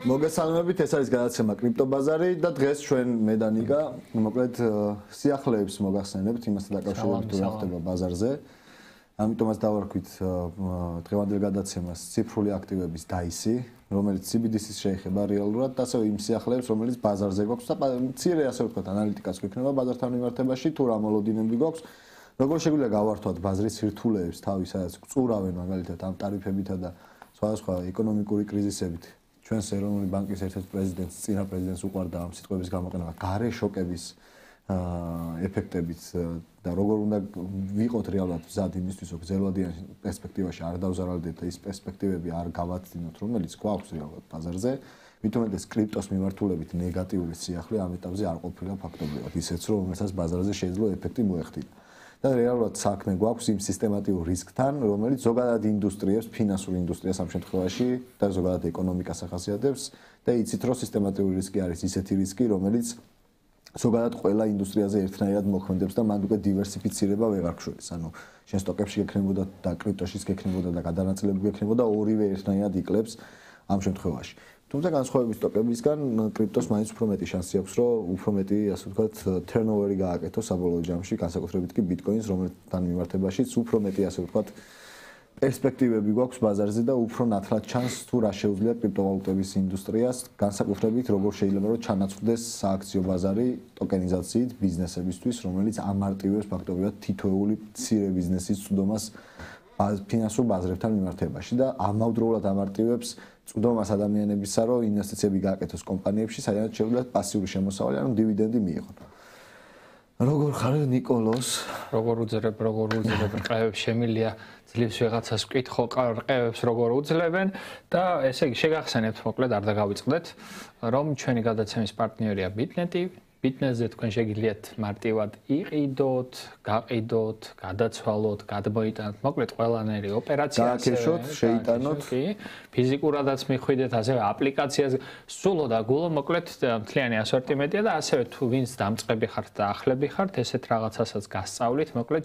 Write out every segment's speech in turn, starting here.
მოგესალმებით, ეს არის გადაცემა კრიპტობაზარი და დღეს ჩვენ მე და ნიკა მოკლედ სიახლეებს მოგახსენებთ იმასთან დაკავშირებით თუ რა ხდება ბაზარზე. ამიტომაც დავარქვით დღევანდელ გადაცემას ციფრული აქტივების დაისი, რომელიც CBDC-ს შეეხება რეალურად და ასევე იმ სიახლეებს, რომელიც ბაზარზე გვაქვს და მცირე ასე ვთქვათ ანალიტიკაც გვექნება ბაზართან მიმართებაში თუ რა მოლოდინები გვაქვს. როგორ შეგვიძლია გავართვათ ბაზრის სირთულეებს თავის სადაც წურავენ მაგალითად ამ ტარიფებითა და სხვადასხვა ეკონომიკური კრიზისებით. ჩვენს ეროვნული ბანკის ერთ-ერთ პრეზიდენტს, წინა პრეზიდენტს უყვარდა ამ სიტყვების გამოყენება, გარე შოკების ეფექტებით და როგორ უნდა ვიყოთ რეალურად მზად იმისთვის, რომ გრძელვადიან პერსპექტივაში არ დავზარალდეთ და ის პერსპექტივები არ გავაცდინოთ, რომელიც გვაქვს რეალურად ბაზარზე. მithumet ეს კრიპტოს მიმართულებით ნეგატიური სიახლე ამ ეტაპზე არ ყოფილა ფაქტობრივად, ისეც რომ რომელსაც ბაზარზე შეიძლება ეფექტი მოეხდინა. და რეალურად საქმე გვაქვს იმ სისტემატიურ რისკთან, რომელიც ზოგადად ინდუსტრიებს, ფინანსურ ინდუსტრიას ამ შემთხვევაში და ზოგადად ეკონომიკას ახასიათებს და იცით რომ სისტემატიური რისკი არის ისეთი რისკი, რომელიც ზოგადად ყველა ინდუსტრიაზე ერთნაირად მოქმედებს და მან უკვე დივერსიფიცირება ვეღარ გშველის. ანუ შენ სტოკებში გექნებოდა და კრიპტოშიც გექნებოდა და გადანაწილებული გექნებოდა ორივე ერთნაირად იკლებს ამ შემთხვევაში. თუმცა განსხვავებით სტოკებისგან კრიპტოს მაინც უფრო მეტი შანსი აქვს, რომ უფრო მეტი, ასე ვთქვათ, turnover-ი გააკეთოს საბოლოო ჯამში, განსაკუთრებით კი Bitcoin-ს, რომელთან მიმართებაშიც უფრო მეტი, ასე ვთქვათ, პერსპექტივები გვაქვს ბაზარზე და უფრო ნათლად ჩანს თუ რა შეუძლია კრიპტოვალუტების ინდუსტრიას, განსაკუთრებით როგორ შეიძლება რომ ჩანაცვლდეს სააქციო ბაზარი ტოკენიზაციით ბიზნესებისთვის, რომელიც ამარტივებს ფაქტობრივად თითოეული მცირე ბიზნესის წვდომას ფინანსურ ბაზრებთან მიმართებაში და ამავდროულად ამარტივებს წვდომას ადამიანებისა, რომ ინვესტიციები გააკეთოს კომპანიებში, სადაც შეუძლიათ პასიური შემოსავალი, ანუ დივიდენდი მიიღონ. როგორ ხარ ნიკოლოს? როგორ უძლებ რყევებს შემილია ძლივს ვიღაცას ვკითხო რყევებს როგორ უძლებენ და ესე იგი შეგახსენებთ მოკლედ არ დაგავიწყდეთ რომ ჩვენი გადაცემის პარტნიორია Bitnet-ი. Bitnet-ზე თქვენ შეგიძლიათ მარტივად იყიდოთ, გაყიდოთ, გადაცვალოთ, გადმოიტანოთ, მოკლედ ყველანაირი ოპერაცია გააკეთოთ, შეიტანოთ, ფიზიკურადაც მიხვიდეთ, ასევე აპლიკაციაზე სულო და გულო მოკლედ მთლიანი ასორტიმენტია და ასევე თუ ვინც დამწყები ხართ და ახლები ხართ, ესეთ რაღაცასაც გასწავლით, მოკლედ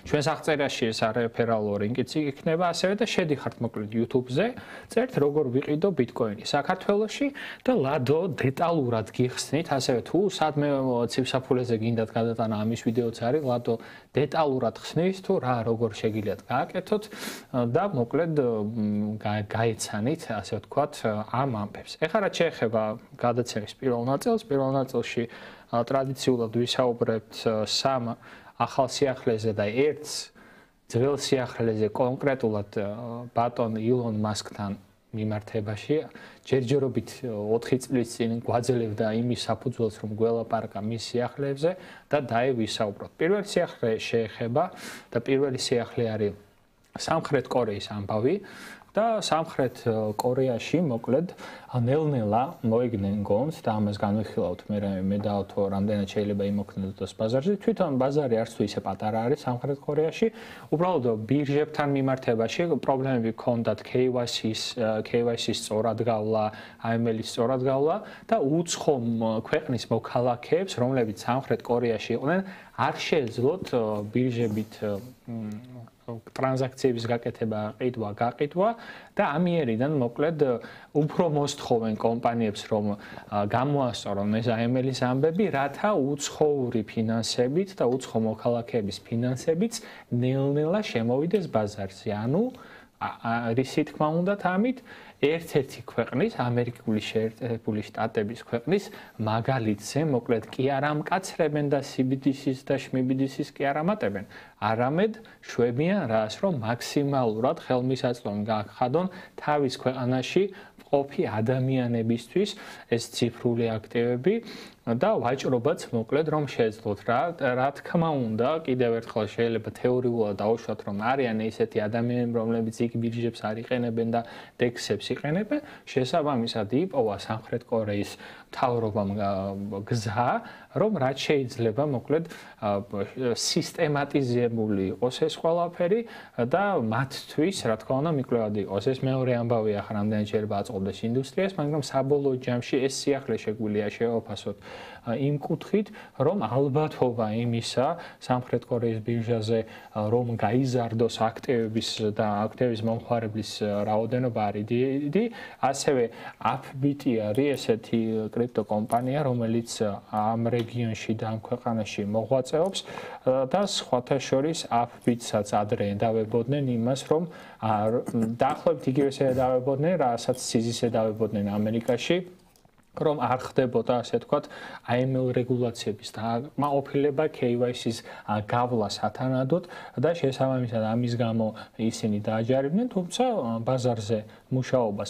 ჩვენს აღწერაში ეს რეფერალო ლინკიც იქნება, ასევე და შედიხართ მოკლედ YouTube-ზე, წერთ როგორ ვიყიდო Bitcoin-ი საქართველოში და ლადო დეტალურად გიხსნით, ასევე თუ სადმე ციფრსაფულეზე გინდათ გადატანა ამის ვიდეოც არის, ლადო დეტალურად ხსნის თუ რა როგორ შეგიძლიათ გააკეთოთ და მოკლედ გაეცანით, ასე ვთქვათ, ამ ამბებს. ეხლა რაც შეეხება გადაცემის პირველ ნაწილში ტრადიციულად ვისაუბრებთ სამ ახალ სიახლეზე და ერთს ძველ სიახლეზე კონკრეტულად ბატონ ილონ მასკთან მიმართებაში ჯერჯერობით 4 წლის წინ გვაძლევდა იმის საფუძველს რომ გველაპარაკა მის სიახლეებზე და დაევისაუბროთ. პირველი სიახლე შეეხება და პირველი სიახლე არის სამხრეთ კორეის ამბავი და სამხრეთ კორეაში მოკლედ ნელ-ნელა მოიგნენ გონს და ამას განვიხილავთ მე დავთო რამდენად შეიძლება იმოქმედოს ბაზარზე. თვითონ ბაზარი არც თუ ისე პატარა არის სამხრეთ კორეაში, უბრალოდ ბირჟებთან მიმართებაში პრობლემები ჰქონდათ KYC-ის სწორად გავლა, AML-ის სწორად გავლა და უცხო ქვეყნის მოქალაქეებს, რომლებიც სამხრეთ კორეაში იყვნენ, არ შეეძლოთ ბირჟებით ტრანზაქციების გაკეთება, გაყიდვა და ამიერიდან მოკლედ უფრო მოსთხოვენ კომპანიებს რომ გამოასწორონ ეს AML-ის ამბები, რათა უცხოური ფინანსებით და უცხო მოქალაქეების ფინანსებიც ნელ-ნელა შემოვიდეს ბაზარზე. ანუ რისი თქმა უნდათ ამით ერთ-ერთი ქვეყნის, ამერიკული შეერთებული შტატების ქვეყნის მაგალითზე მოკლედ კი არ ამკაცრებენ და CBDC-ს და SMBDC-ს კი არ ამატებენ, არამედ შვებიან რას, რომ მაქსიმალურად ხელმისაწვდომი გაახადონ თავის ქვეყანაში მყოფი ადამიანებისთვის ეს ციფრული აქტივები და ვაჭრობაც მოკლედ რომ შეეძლოთ რა თქმა უნდა კიდევ ერთხელ შეიძლება თეორიულად დაუშვათ რომ არიან ესეთი ადამიანები რომლებიც იქ ბირჟებს არ იყენებენ და DEX-ებს იყენებენ შესაბამისად იპოვა სამხრეთ კორეის მთავრობამ გზა რომ რაც შეიძლება მოკლედ მიღებული იყოს ეს ყველაფერი და მათთვის, რა თქმა უნდა, მიკვლევადი იყოს. ეს მეორე ამბავია, ხან რამდენი შეიძლება აწყობდეს ინდუსტრიას, მაგრამ საბოლოო ჯამში ეს სიახლე შეგვიძლია შევაფასოთ იმ კუთხით, რომ ალბათობა იმისა სამხრეთ კორეის ბირჟაზე, რომ გაიზარდოს აქტივების და აქტივების მომხმარებლის რაოდენობა არის დიდი, ასევე Upbit არის ესეთი კრიპტოკომპანია, რომელიც ამ რეგიონში და ამ ქვეყანაში მოღვაწეობს და სხვათა შორის Upbit-საც ადრე დავებოდნენ იმას, რომ დაახლოებით იგივე დავებოდნენ, რასაც სიზისე დავებოდნენ ამერიკაში, რომ არ ხდებოდა ასე თქვათ AML რეგულაციების დააკმაყოფილება KYC-ის გავლა სათანადოდ და შესაბამისად ამის გამო ისინი დააჯარებდნენ, თუმცა ბაზარზე მუშაობას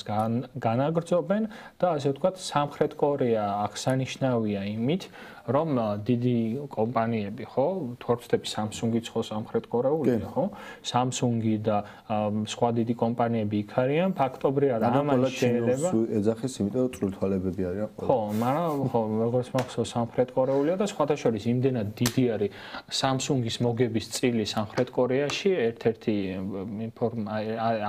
განაგრძობენ და ასე ვთქვათ სამხრეთ კორეა აღსანიშნავია იმით, რომ დიდი კომპანიები, ხო, თორცდები Samsung-იც ხო სამხრეთ კორეულია, ხო? Samsung-ი და სხვა დიდი კომპანიები იქ არიან, ფაქტობრივად ამას შეიძლება ეძახის, იმიტომ რომ წვრილთვალებები არიან ყველა. ხო, მაგრამ ხო, როგორც მახსოვს სამხრეთ კორეულია და სხვათა შორის იმდენად დიდი არის Samsung-ის მოგების წილი სამხრეთ კორეაში, ერთ-ერთი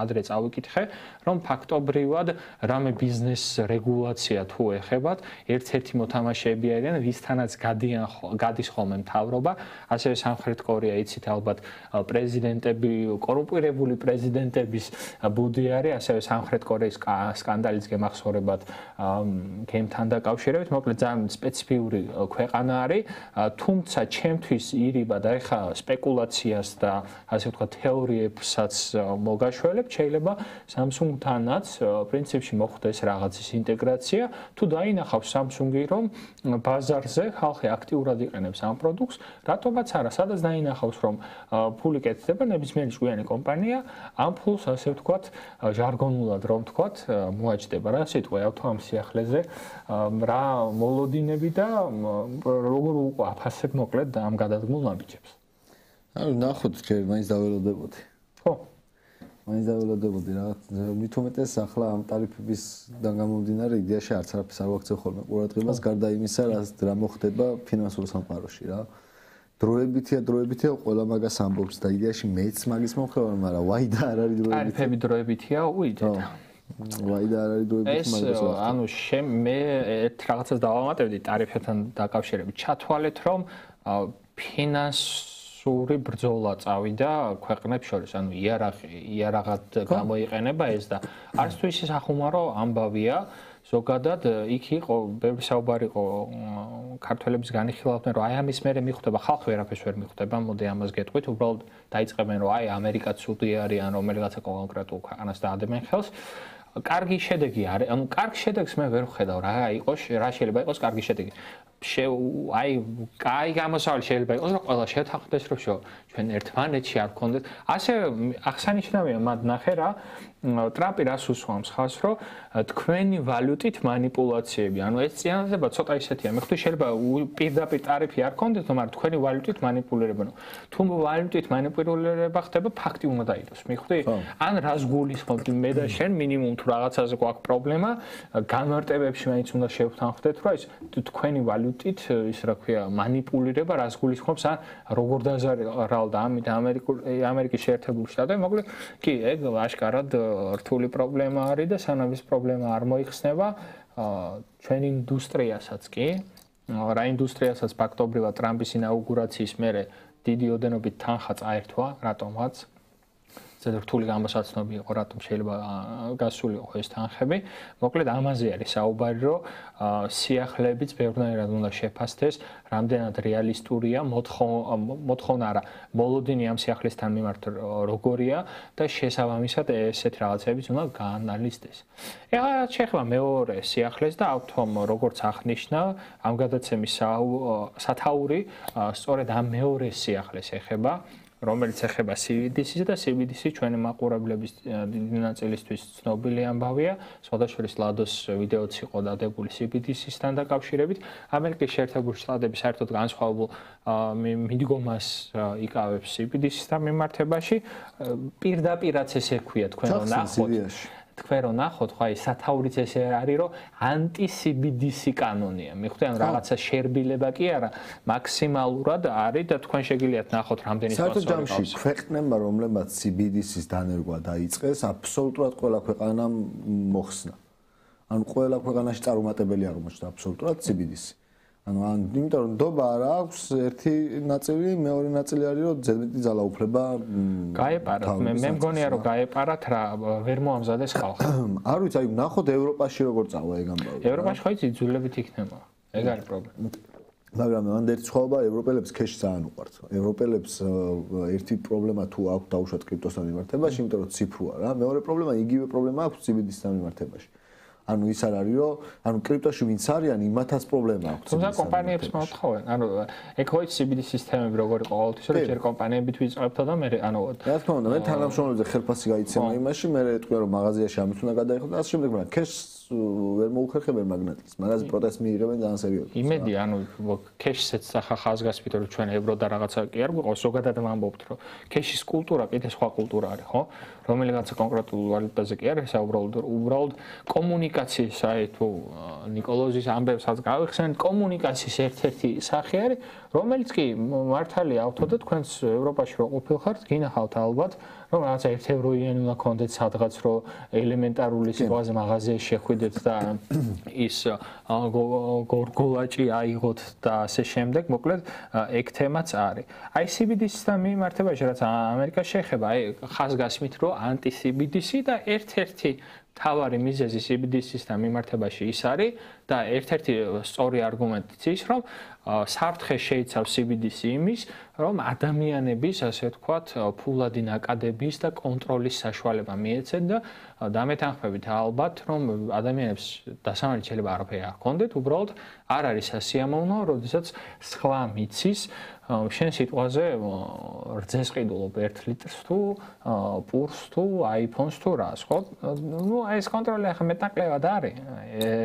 ადრე წავიკითხე, რომ ფაქტობრივად რამე ბიზნეს რეგულაცია თუ ეხებათ, ერთ-ერთი მოთამაშეები არიან, ვისთანაც გადის ხოლმე მთავრობა, ასევე სამხრეთ კორეა იცით ალბათ პრეზიდენტები, კორუმპირებული პრეზიდენტების ბუდი არის, ასევე სამხრეთ კორეის სკანდალიც გემახსოვრებათ გემთან დაკავშირებით, მოკლედ ძალიან სპეციფიური ქვეყანა არის, თუმცა ჩემთვის ირიბა და ეხა სპეკულაციას და ასე ვთქვათ თეორიებსაც მოგაშველებ, შეიძლება Samsung-თანაც პრინციპში მოხდეს რაღაცის ინტეგრაცია, თუ დაინახავს Samsung-ი, რომ ბაზარზე ხალხი აქტიურად იყენებს ამ პროდუქტს, რატომაც არა, სადაც დაინახავს, რომ ფული კეთდება, ნებისმიერი ჭკვიანი კომპანია ამ ფულს ასე ვთქვათ, ჟარგონულად რომ ვთქვათ, მოაჭდება რა სიტყვა ავთო ამ სიახლეზე, რა მოლოდინები და როგორ აფასებ მოკლედ ამ გადადგმულ ნაბიჯებს. ანუ ნახოთ, ჯერ მაინც დაველოდებოდი. ხო. მაინც დაველოდებოდი რა, მით უმეტეს ახლა ამ ტარიფების გამომდინარე იდეაში არც არაფერს არ ვაქცევ ხოლმე ყურადღებას, გარდა იმისა, რა მოხდება ფინანსურ სამყაროში რა. დროებითია ყველა მაგას ამბობს და იდეაში მეც მაგის მომხრევარ, მაგრამ ვაი და არ არის დროებითი. ტარიფები დროებითია, უიდეთ. ვაი და არ არის დროებითი მაგას. ანუ მე ერთ რაღაცას დავამატებდი ტარიფებთან დაკავშირებით. ჩათვალეთ, რომ ფინანსური ბრძოლა წავიდა ქვეყნებს შორის, ანუ იარაღად გამოიყენება ეს და არც თუ ისე სახუმარო ამბავია. ზოგადად იქ იყო ბევრი საუბარი იყო ქართველების განიხილავდნენ, რომ აი ამის მერე მიხვდება, ხალხი ვერაფერს ვერ მიხვდება, მოდი ამას გეტყვით, უბრალოდ დაიწყებენ, რომ აი ამერიკაც ცუდი არის, ან რომელიღაცა კონკრეტულ ქვეყანას დაადებენ ხელს. კარგი შედეგი არის, ანუ კარგ შედეგს მე ვერ ვხედავ, რა შეიძლება იყოს კარგი შედეგი. აი, კაი გამოსავალი შეიძლება იყოს, რომ ყველა შეთანხმდეს, რომ ჩვენ ერთმანეთში არ გქონდეთ. ასე აღსანიშნავია მათ ნახე რა, ტრამპი რას უსვამს ხას, რომ თქვენი ვალუტით манипуляციები. ანუ ეს წინასწარ ცოტა ისეთია. მე ხვდი შეიძლება პირდაპირ ტარიფი არ გქონდეთ, მაგრამ თქვენი ვალუტით манипуლირებენ. თუ ვალუტით манипуლირება ხდება, ფაქტი უნდა დაიდოს. მე ხვდი? ან რას გულისხმობთ მე და შენ მინიმუმ თუ რაღაცაზე გვაქვს პრობლემა, განმარტებებში მაინც უნდა შევთანხმდეთ, რომ ეს თქვენი ვალუტით ის რა ქვია, манипуლირება რას გულისხმობს, ან როგორ დაზარალდა ამით ამერიკის შეერთებული შტატები, მოკლედ კი, ეგ აშკარად რთული პრობლემა არის და სანამ ეს პრობლემა არ მოიხსნება, ჩვენ ინდუსტრიასაც კი, რა ინდუსტრიასაც ფაქტობრივად ტრამპის ინაუგურაციის მერე დიდი ოდენობით თანხა წაერთვა, რატომაც ზედ რთული გამოსაცნობი იყო, რატომ შეიძლება გასულიყო ეს თანხები. მოკლედ ამაზე არის საუბარი, რომ სიახლებიც ბევრნაირად უნდა შეფასდეს, რამდენად რეალისტურია, მოთხოვნა არა, მოლოდინი ამ სიახლესთან მიმართ როგორია და შესაბამისად ესეთ რაღაცებიც უნდა გაანალიზდეს. ეხლა შეხება მეორე სიახლეს და ავთომ როგორც აღნიშნა, ამ გადაცემის სათაური სწორედ ამ მეორე სიახლეს ეხება. რომელიც ეხება CBDC-ს და CBDC ჩვენი მაყურებლების დიდი ნაწილისთვის ცნობილი ამბავია. სხვადასხვა ლადოს ვიდეოც იყო დადებული CBDC-სთან დაკავშირებით. ამერიკის შეერთებული შტატები საერთოდ განსხვავებულ მიდგომას იკავებს CBDC-სთან მიმართებაში. პირდაპირაც ესე ქვია თქვენ რომ ნახოთ. თქვენ რო ნახოთ, ხო აი სათაურიც ესე არის, რომ ანტი-CBDC კანონია. მიხვდით, ანუ რაღაცა შერბილება კი არა, მაქსიმალურად არის და თქვენ შეგიძლიათ ნახოთ რამდენი საერთოდ ჯამში ქვეყნებმა, რომლებმაც CBDC-ის დანერგვა დაიწყეს, აბსოლუტურად ყველა ქვეყანამ მოხსნა. ანუ ყველა ქვეყანაში წარუმატებელი აღმოჩნდა აბსოლუტურად CBDC. იმიტომ რომ ნდობა არ აქვს ერთი ნაწილი, მეორე ნაწილი არის რომ ზედმეტი ძალაუფლება გაეპარათ. მე მგონია რომ გაეპარათ რა ვერ მოამზადეს ხალხი. არ ვიცი, აი ნახოთ ევროპაში როგორ წავა ეგ ამბავი. ევროპაში ხო იცი იძულებით იქნება. ეგ არის პრობლემა. მაგრამ მან ერთი სხვაობა ევროპელებს ქეში ძალიან უყვართ. ევროპელებს ერთი პრობლემა თუ აქვს დაუშვათ კრიპტოსთან მიმართებაში, იმიტომ რომ ციფრუა რა. მეორე პრობლემა იგივე პრობლემა აქვს CBDC-თან მიმართებაში. ანუ ის არ არის რომ ანუ კრიპტოში ვინც არიან იმათაც პრობლემა აქვს. თუმცა კომპანიებს მოთხოვენ. ანუ ეგ ხო CBDC სისტემები როგორ იყო ყოველთვის რომ ჯერ კომპანიებით ვიწყებთო და მე ანუ რა თქმა უნდა მე თანამშრომლებზე ხელფასი გაიცემა იმაში მე ეტყვია რომ მაღაზიაში ამით უნდა გადაიხო და ასე შემდეგ მაგრამ ქეშს ვერ მოუხერხებენ მაგნატილს მაგაზე პროტესტ მიიღებენ ძალიან სერიოზულად. იმედი ანუ ქეშსაც ახლა ხაზგასმით რომ ჩვენ ევრო და რაღაცა კი არ გვიყავს ზოგადად ვამბობთ რომ ქეშის კულტურა კიდე სხვა კულტურა არის ხო? რომელიღაც კონკრეტულ ვალუტაზე კი არის უბრალოდ კომუნიკაციის აი თუ ნიკოლოზის ამბებსაც გავიხსენეთ კომუნიკაციის ერთ-ერთი სახე არის რომელიც კი მართალია ავთო და თქვენს ევროპაში რო ყოფილხართ გინახავთ ალბათ რომ რაღაცა ერთევროიანი უნდა გქონდეთ სადღაც რომ ელემენტარული სიტუაზე მაღაზიაში შეხვიდეთ და ის გორგოლაჭი აიღოთ და ასე შემდეგ მოკლედ ეგ თემაც არის აი CBDC-თან მიმართებაში რაც ამერიკაში შეეხება აი ხაზგასმით რომ ანტი-CBDC და ერთ-ერთი თავარი მიზეზი CBDC-სთან მიმართებაში ის არის და ერთ-ერთი სწორი არგუმენტიც ის რომ საფრთხე შეიცავს CBDC იმის რომ ადამიანების ასე ვთქვათ ფულადი ნაკადების და კონტროლის საშუალება მიეცეთ და დამეთანხმებით ალბათ რომ ადამიანებს დასამალით შეიძლება არაფერი არ ჰქონდეთ უბრალოდ არ არის სასიამოვნო როდესაც სხვა მიცის შენ სიტყვაზე რძეს ყიდულობ 1 ლიტრს თუ პურს თუ iPhone-ს თუ რას ხო? ნუ ეს კონტროლი ახლა მეტნაკლებად არის.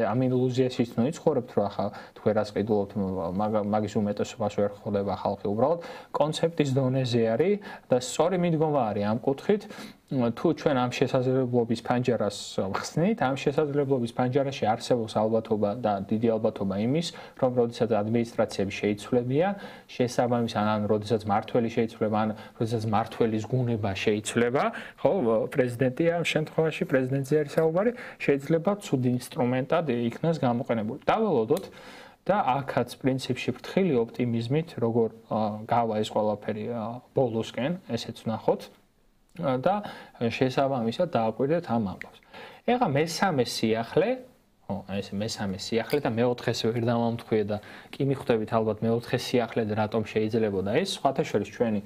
ამ ილუზიაში ის ნუ იცხოვრებთ რომ ახლა თქვენ რას ყიდულობთ მაგის უმეტესობას ვერ ხვდება ხალხი უბრალოდ კონცეპტის დონეზე არის და სწორი მიდგომა არის ამ კუთხით თუ ჩვენ ამ შესაძლებლობის ფანჯარას ხსნით, ამ შესაძლებლობის ფანჯარაში არსებობს ალბათობა და დიდი ალბათობა იმის, რომ როდესაც ადმინისტრაციები შეიცვლებიან, შესაბამისად ან როდესაც მართველი შეიცვლება, ან როდესაც მართველის გუნება შეიცვლება, ხო, პრეზიდენტი ამ შემთხვევაში პრეზიდენტზე არის საუბარი, შეიძლება ცუდი ინსტრუმენტად იქნას გამოყენებული. დაველოდოთ და აქაც პრინციპში ფრთხილი ოპტიმიზმით, როგორ გავა ეს ყველაფერი ბოლოსკენ, ესეც ვნახოთ. და შესაბამისად დააკვირდეთ ამ ამბავს. ეხლა მესამე სიახლე, ეს მესამე სიახლე და მეოთხეს ვერ დავამთხვიე და კი მიხვდებით ალბათ მეოთხე სიახლე და რატომ შეიძლებოდა ეს, სხვათა შორის ჩვენი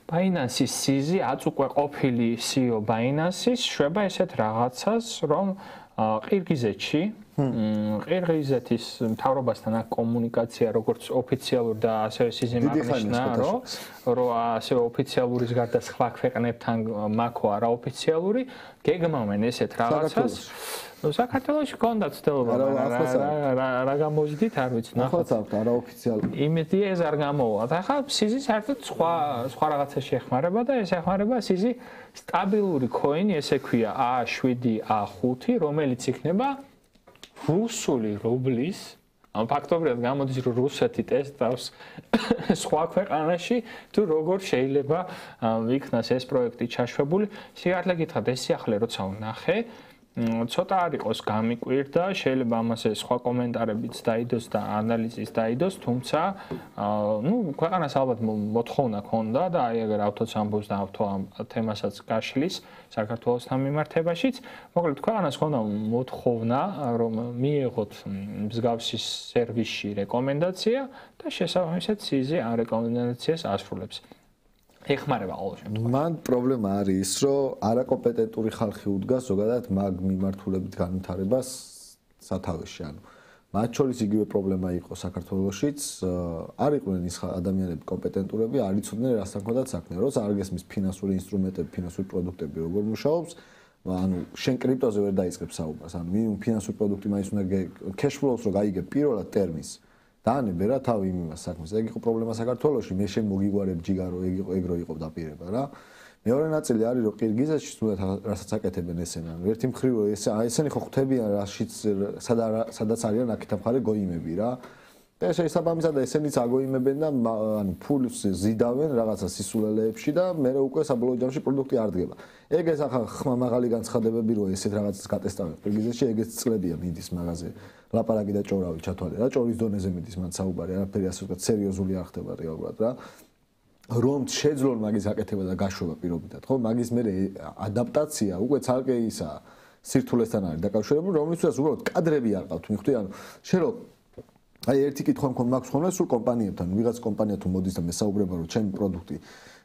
Binance-ის სიზი აწუყვე ყოფილი CEO Binance-ის შვება ესეთ რაღაცას, რომ ყირგიზეთში ყირგიზეთის მთავრობასთან აქ კომუნიკაცია როგორც ოფიციალური და ასევე სიზიმ აღნიშნა რომ ასევე ოფიციალურის გარდა სხვა ქვეყნებთან მაქო არაოფიციალური გეგმავენ ესეთ რაღაცას საქართველოში კონდა ცდილობა რა გამოჟდით არ ვიცი ნახოთ აქვს არაოფიციალური იმედი ეს არ გამოვა და ახლა სიზი საერთოდ სხვა რაღაცა შეეხმარება და ეს ეხმარება სიზი სტაბილური კოინი ესე ქვია A7 A5 რომელიც იქნება რუსული რუბლის ამ ფაქტობრივად გამოდის რომ რუსეთი ტესტავს სხვა ქვეყანაში თუ როგორ შეიძლება იქნას ეს პროექტი ჩაშვებული სიახლე გითხრათ ეს სიახლე როცა ვნახე ცოტა არ იყოს გამიკვირდა შეიძლება ამაზე სხვა კომენტარებიც დაიდოს და ანალიზის დაიდოს თუმცა ნუ ქვეყანას ალბათ მოთხოვნა ქონდა და აი ეგერ ავთოც ამბობს და ავთო ამ თემასაც გაშლის საქართველოსთან მიმართებაშიც მოკლედ ქვეყანას ქონდა მოთხოვნა რომ მიიღოთ მსგავსი სერვისში რეკომენდაცია და შესაბამისად სიზი ამ რეკომენდაციას ასრულებს ეხმარება ყოველ შემთხვევაში. მან პრობლემა არის ის, რომ არაკომპეტენტური ხალხი უდგას ზოგადად მაგ მიმართულებით განვითარებას სათავეში. ანუ მათ შორის იგივე პრობლემა იყო საქართველოშიც, არ იყვნენ ის ადამიანები კომპეტენტურები, არ იცოდნენ რასთან ჰქონდათ საქმე. როცა არ გესმის ფინანსური ინსტრუმენტები, ფინანსური პროდუქტები როგორ მუშაობს, ანუ შენ კრიპტოზე ვერ დაიწყებს საუბარს. ანუ მინიმუმ ფინანსური პროდუქტი მაინც უნდა cash flows-ს რო გაიგებ პირველად ტერმინს დაანებე რა თავი იმას საქმეს. ეგ იყო პრობლემა საქართველოში. მე შენ მოგიგვარებ ჯიგარო ეგ რო იყო დაპირება რა. მეორე ნაწილი არის რომ ყირგიზეთში თუნდაც რასაც აკეთებენ ესენ ანუ ერთი მხრივ ესენი ხო ხვდებიან რაშიც სადაც არიან აქეთ მხარე გოიმები რა და შესაბამისად ესენიც აგოიმებენ და ანუ ფულს ზიდავენ რაღაცა სისულელეებში და მე უკვე საბოლოო ჯამში პროდუქტი არ დგება. ეგ ეს ახლა ხმა მაღალი განცხადებები რო ესეთ რაღაცას გატესტავენ. ყირგიზეთში ეგეც წლებია მიდის მაღაზე. ლაპარაკი და ჭორავი ჩათვალე რა, ჭორის დონეზე მიდის მან საუბარი, არაფერი ასე ვთქვათ სერიოზული არ ხდება რეალურად რა. რომ შეძლონ მაგის აკეთება და გაშვება პირობითად, ხო? მაგის მე ადაპტაცია უკვე ცალკე ისა სირთულესთან არის დაკავშირებული, რომლითაც უბრალოდ კადრები არ ყავთ, მიხვდი, ანუ შენ რო აი ერთი კითხვა მაქვს ხოლმე სულ კომპანიებთან, ვიღაც კომპანია თუ მოდის და მესაუბრება რომ ჩემი პროდუქტი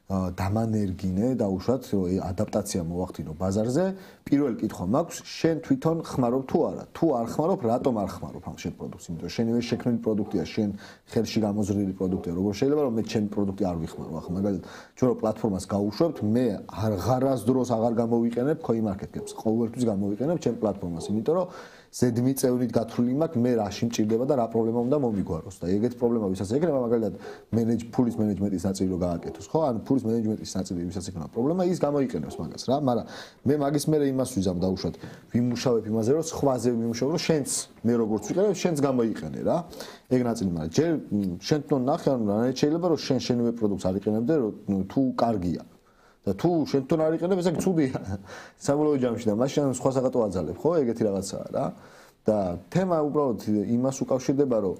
დამანერგინე და უშუალოდ ადაპტაცია მოახდინო ბაზარზე, პირველი კითხვა მაქვს, შენ თვითონ ხმარობ თუ არა? თუ არ ხმარობ, რატომ არ ხმარობ ამ შენ პროდუქტს? იმიტომ შენივე შექმნილი პროდუქტია, შენ ხელში გამოზრდილი პროდუქტია. როგორ შეიძლება რომ მე ჩემი პროდუქტი არ ვიხმარო? ახლა მაგალითად, ჩვენ რო პლატფორმას გავუშვებთ, მე ღარასდროს აღარ გამოვიყენებ CoinMarket-Cap-ს. ყოველთვის გამოვიყენებ ჩემ პლატფორმას, იმიტომ რომ ზედმიწევნით გათვლილი მაქვს მე რაში მჭირდება და რა პრობლემა უნდა მომიგვაროს და ეგეთ პრობლემა ვისაც ეკნება მაგალითად ფულის მენეჯმენტის ნაწილი რო გააკეთოს ხო ანუ ფულის მენეჯმენტის ნაწილი ვისაც ეკნება პრობლემა ის გამოიყენებს მაგას რა მაგრამ მე მაგის მერე იმას ვიზამ დაუშვათ ვიმუშავებ იმაზე რომ სხვაზე ვიმუშავებ რომ შენც მე როგორც ვიყენებ შენც გამოიყენე რა ეგ ნაწილი მაგრამ ჯერ შენ თვითონ ნახე ანუ რა შეიძლება რომ შენ შენივე პროდუქტს არ იყენებდე რომ თუ კარგია და თუ შენ თვითონ არ იყენებ ესე ცუდია საბოლოო ჯამში და მაშინ სხვა საკატო აძალებ ხო ეგეთი რაღაცაა რა და თემა უბრალოდ იმას უკავშირდება რომ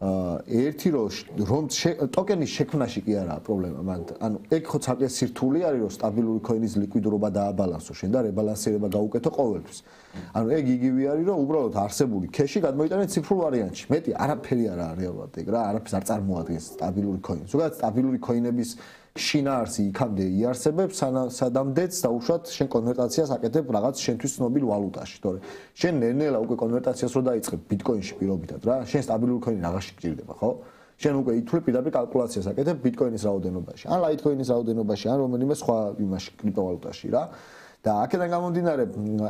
ერთი რომ ტოკენის შექმნაში კი არაა პრობლემა მან ანუ ეგ ხო ცალკე სირთული არის რომ სტაბილური კოინის ლიკვიდურობა დააბალანსო შენ და rebalansირება გაუკეთო ყოველთვის ანუ ეგ იგივე არის რომ უბრალოდ არსებული ქეში გადმოიტანე ციფრულ ვარიანტში მეტი არაფერი არ არის რეალურად ეგ რა არაფერს არ წარმოადგენს სტაბილური კოინი ზოგადად სტაბილური კოინების შინაარსი იქამდე იარსებებს სადამდეც დაუშვათ შენ კონვერტაციას აკეთებ რაღაც შენთვის ცნობილ ვალუტაში თორე შენ ნელ-ნელა უკვე კონვერტაციას რო დაიწყებ ბიტკოინში პირობითად რა შენ სტაბილური კოინი რაღაცში გჭირდება ხო შენ უკვე ითვლი პირდაპირ კალკულაციას აკეთებ ბიტკოინის რაოდენობაში ან ლაითკოინის რაოდენობაში ან რომელიმე სხვა იმაში კრიპტოვალუტაში რა და აქედან გამომდინარე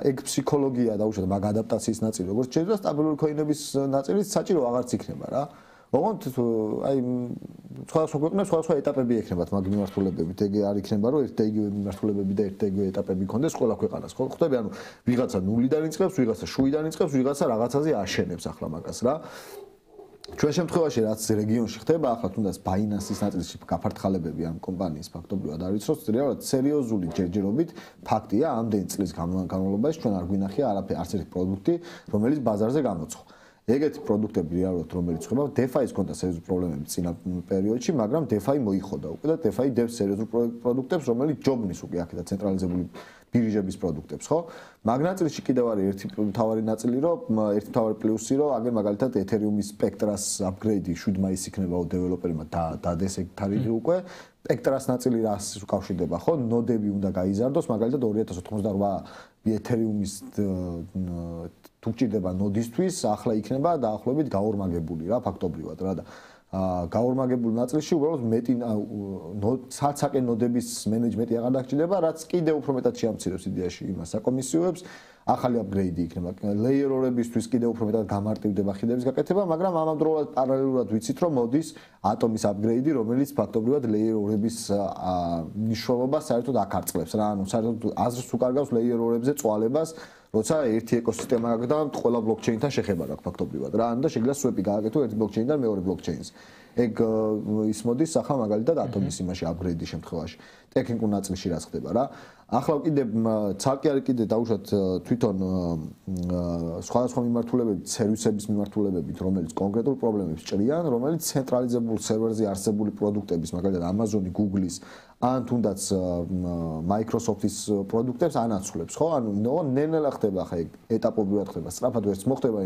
ეგ ფსიქოლოგია დაუშვათ მაგ ადაპტაციის ნაწილი როგორც შეიძლება სტაბილური კოინების ნაწილიც საჭირო აღარც იქნება რა ოღონდ აი სხვა ქვეყნებს სხვა ეტაპები ექნებათ მაგ მიმართულებებით ეგ არ იქნება რომ ერთ და იგივე მიმართულებები და ერთ და იგივე ეტაპები გქონდეს ყველა ქვეყანას ხო ხვდები ანუ ვიღაცა ნულიდან იწყებს ვიღაცა შუიდან იწყებს ვიღაცა რაღაცაზე აშენებს ახლა მაგას რა ჩვენ შემთხვევაში რაც რეგიონში ხდება ახლა თუნდაც Binance-ის ნაწილში გაფართხალებები ამ კომპანიის ფაქტობრივად არის რომ რეალურად სერიოზული ჯერჯერობით ფაქტია ამდენი წლის განმავლობაში ჩვენ არ გვინახია არაფერი არც ერთი პროდუქტი რომელიც ბაზარზე გამოცხო ეგეთი პროდუქტები რეალურად რომელიც ხდება DeFi-ის კონტა სერიოზული პრობლემები წინა პერიოდში, მაგრამ DeFi მოიხოდა უკვე და DeFi დევს სერიოზულ პროდუქტებს, რომელიც ჯობნის უკვე აქედა ცენტრალიზებული ბირჟების პროდუქტებს, ხო? მაგ ნაწილში კიდევ არის ერთი მთავარი ნაწილი, რომ ერთი მთავარი პლუსი, რომ აგერ მაგალითად Ethereum-ის Spectra-ს upgrade-ი 7 მაისს იქნებაო დეველოპერმა დადეს ეგ თარიღი უკვე. Spectra-ს ნაწილი რას უკავშირდება, ხო? ნოდები უნდა გაიზარდოს, მაგალითად 2088 Ethereum-ის თუ ჭირდება ნოდისთვის, ახლა იქნება დაახლოებით გაორმაგებული რა ფაქტობრივად რა და გაორმაგებული ნაწილში უბრალოდ მეტი საცაკე ნოდების მენეჯმენტი აღარ დაგჭირდება, რაც კიდევ უფრო მეტად შეამცირებს იდეაში იმას საკომისიოებს, ახალი upgrade იქნება. Layer-ორებისთვის კიდევ უფრო მეტად გამარტივდება ხიდების გაკეთება, მაგრამ ამავდროულად პარალელურად ვიცით, რომ მოდის ატომის upgrade, რომელიც ფაქტობრივად layer-ორების მნიშვნელობას საერთოდ აკარწყლებს რა, ანუ საერთოდ აზრს უკარგავს layer-ორებზე წვალებას როცა ერთი ეკოსისტემა აქვს და ყველა ბლოკჩეინთან შეხება აქვს ფაქტობრივად რა ანუ და შეიძლება სვეპი გააკეთო ერთი ბლოკჩეინიდან მეორე ბლოკჩეინს ეგ ის მოდის ახლა მაგალითად ატომის იმაში upgrade-ის შემთხვევაში ტექნიკურ ნაწილში რაც ხდება რა ახლა კიდე ცალკე არის კიდე დაუშვათ თვითონ სხვადასხვა მიმართულებებით სერვისების მიმართულებებით რომელიც კონკრეტულ პრობლემებს ჭრიან რომელიც ცენტრალიზებულ სერვერზე არსებული პროდუქტების მაგალითად Amazon-ი, Google-ის ან თუნდაც Microsoft-ის პროდუქტებს ანაცვლებს ხო ანუ ნელ-ნელა ხდება ხა ეტაპობრივად ხდება სწრაფად ვერც მოხდება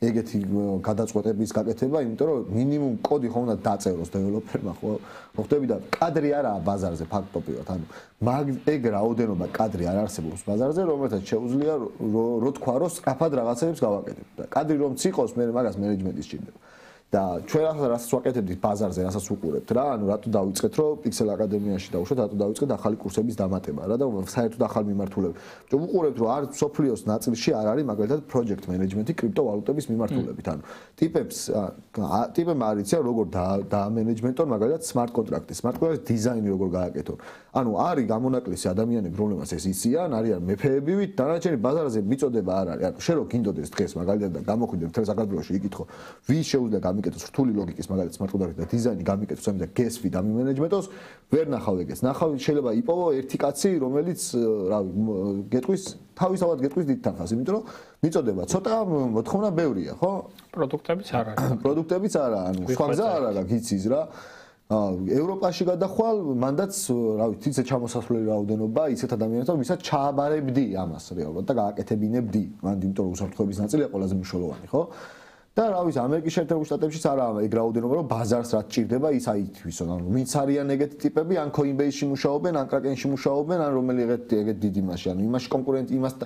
ეგეთი გადაწყვეტების გაკეთება იმიტომ რომ მინიმუმ კოდი ხომ უნდა დაწეროს დეველოპერმა ხო მოხდები და კადრი არაა ბაზარზე ფაქტობრივად ანუ მაგ ეგ რაოდენობა კადრი არ არსებობს ბაზარზე რომელსაც შეუძლია რო თქვა რომ სწრაფად რაღაცებს გავაკეთებ და კადრი რომც იყოს მე მაგას მენეჯმენტის ჭირდება და ჩვენ რასაც ვაკეთებდით ბაზარზე, რასაც უყურებთ რა, ანუ რატო დავიწყეთ რომ Pixel აკადემიაში დავუშვათ, რატო დავიწყეთ ახალი კურსების დამატება რა და საერთოდ ახალი მიმართულებით. ვუყურებთ რომ არც სოფლიოს ნაწილში არ არის მაგალითად project management-ი კრიპტოვალუტების მიმართულებით. ანუ ტიპებმა არ იციან როგორ დაამენეჯმენტონ მაგალითად smart contract-ი, smart contract-ის დიზაინი როგორ გააკეთონ. ანუ არის გამონაკლისი ადამიანები, რომლებსაც ეს იციან, არიან მეფეებივით, დანარჩენი ბაზარზე მიწოდება არ არის. ანუ შენ რო გინდოდეს დღეს მაგალითად და გამოხვიდე მთელ საქართველოში იკითხო, ვის შეუძლია გამიკეთოს რთული ლოგიკის მაგალითად smart contract-ი და დიზაინი გამიკეთოს ამიტომ გესვი დამიმენეჯმენტოს, ვერ ნახავ ეგეს. ნახავ შეიძლება იპოვო ერთი კაცი, რომელიც რავი, გეტყვის თავისთავად გეტყვის დიდ თანხას, იმიტომ რომ მიწოდება ცოტა მოთხოვნა ბევრია, ხო? პროდუქტებიც არ არის. პროდუქტებიც არა, ანუ სხვა გზა არ აქვს იცის რა. ევროპაში გადახვალ, მანდაც, რა ვიცი, ისე ჩამოსასვლელი რაოდენობა, ისეთ ადამიანებთან, ვისაც ჩააბარებდი ამას რეალურად და გააკეთებინებდი. მანდ იმიტომ რომ უსაფრთხოების ნაწილია ყველაზე მნიშვნელოვანი, ხო? და რა ვიცი, ამერიკის შეერთებულ შტატებშიც არაა ეგ რაოდენობა, რომ ბაზარს რაც ჭირდება, ის აითვისონ. ანუ ვინც არიან ეგეთი ტიპები, ან Coinbase-ში მუშაობენ, ან Kraken-ში მუშაობენ, ან რომელი ეგეთ დიდი მასში, ანუ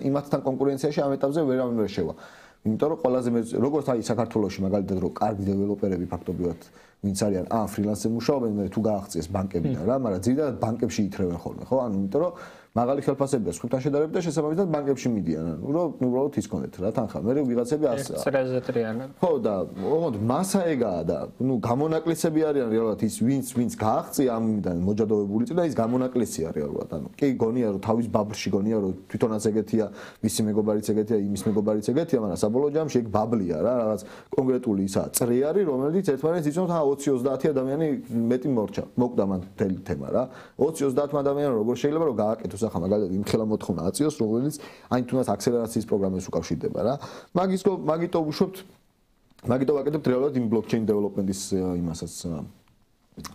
იმასთან კონკურენციაში ამ ეტაპზე ვერავინ ვერ შევა. იმიტომ რომ ყველაზე როგორც აი საქართველოში მაგალითად რომ კარგი დეველოპერები ფაქტობრივად ვინც არიან ან ფრილანსზე მუშაობენ, მე თუ გააღწიეს ბანკებიდან რა, მაგრამ ძირითადად ბანკებში ითრევენ ხოლმე, ხო? ანუ იმიტომ რომ მაღალი ხელფასებია სხვებთან შედარებით და შესაბამისად ბანკებში მიდიან. ანუ რომ უბრალოდ ის კონდეთ რა თანხა. მე ვიღაცები ხო და ოღონდ მასა ეგაა და ნუ გამონაკლისები არიან რეალურად ის ვინც გააღწია ამიდან მოჯადოებული წი და ის გამონაკლისია რეალურად. ანუ კი გონია რომ თავის ბაბლში გონია რომ თვითონაც ეგეთია, მისი მეგობარიც ეგეთია, იმის მეგობარიც ეგეთია, მაგრამ საბოლოო ჯამში ეგ ბაბლია რა, რაღაც კონკრეტული ისა წრე არის, რომელიც ერთმანეთს იცნობს 20-30 ადამიანი მეტი მორჩა. მოკვდა მან მთელი თემა რა. 20-30 ადამიანი როგორ შეიძლება რომ გააკეთოს ახლა მაგალითად იმ ხელა მოთხოვნა აწიოს, რომელიც აი თუნდაც აქსელერაციის პროგრამებს უკავშირდება რა. მაგიტო ვუშვებთ, მაგიტო ვაკეთებთ რეალურად იმ blockchain development-ის იმასაც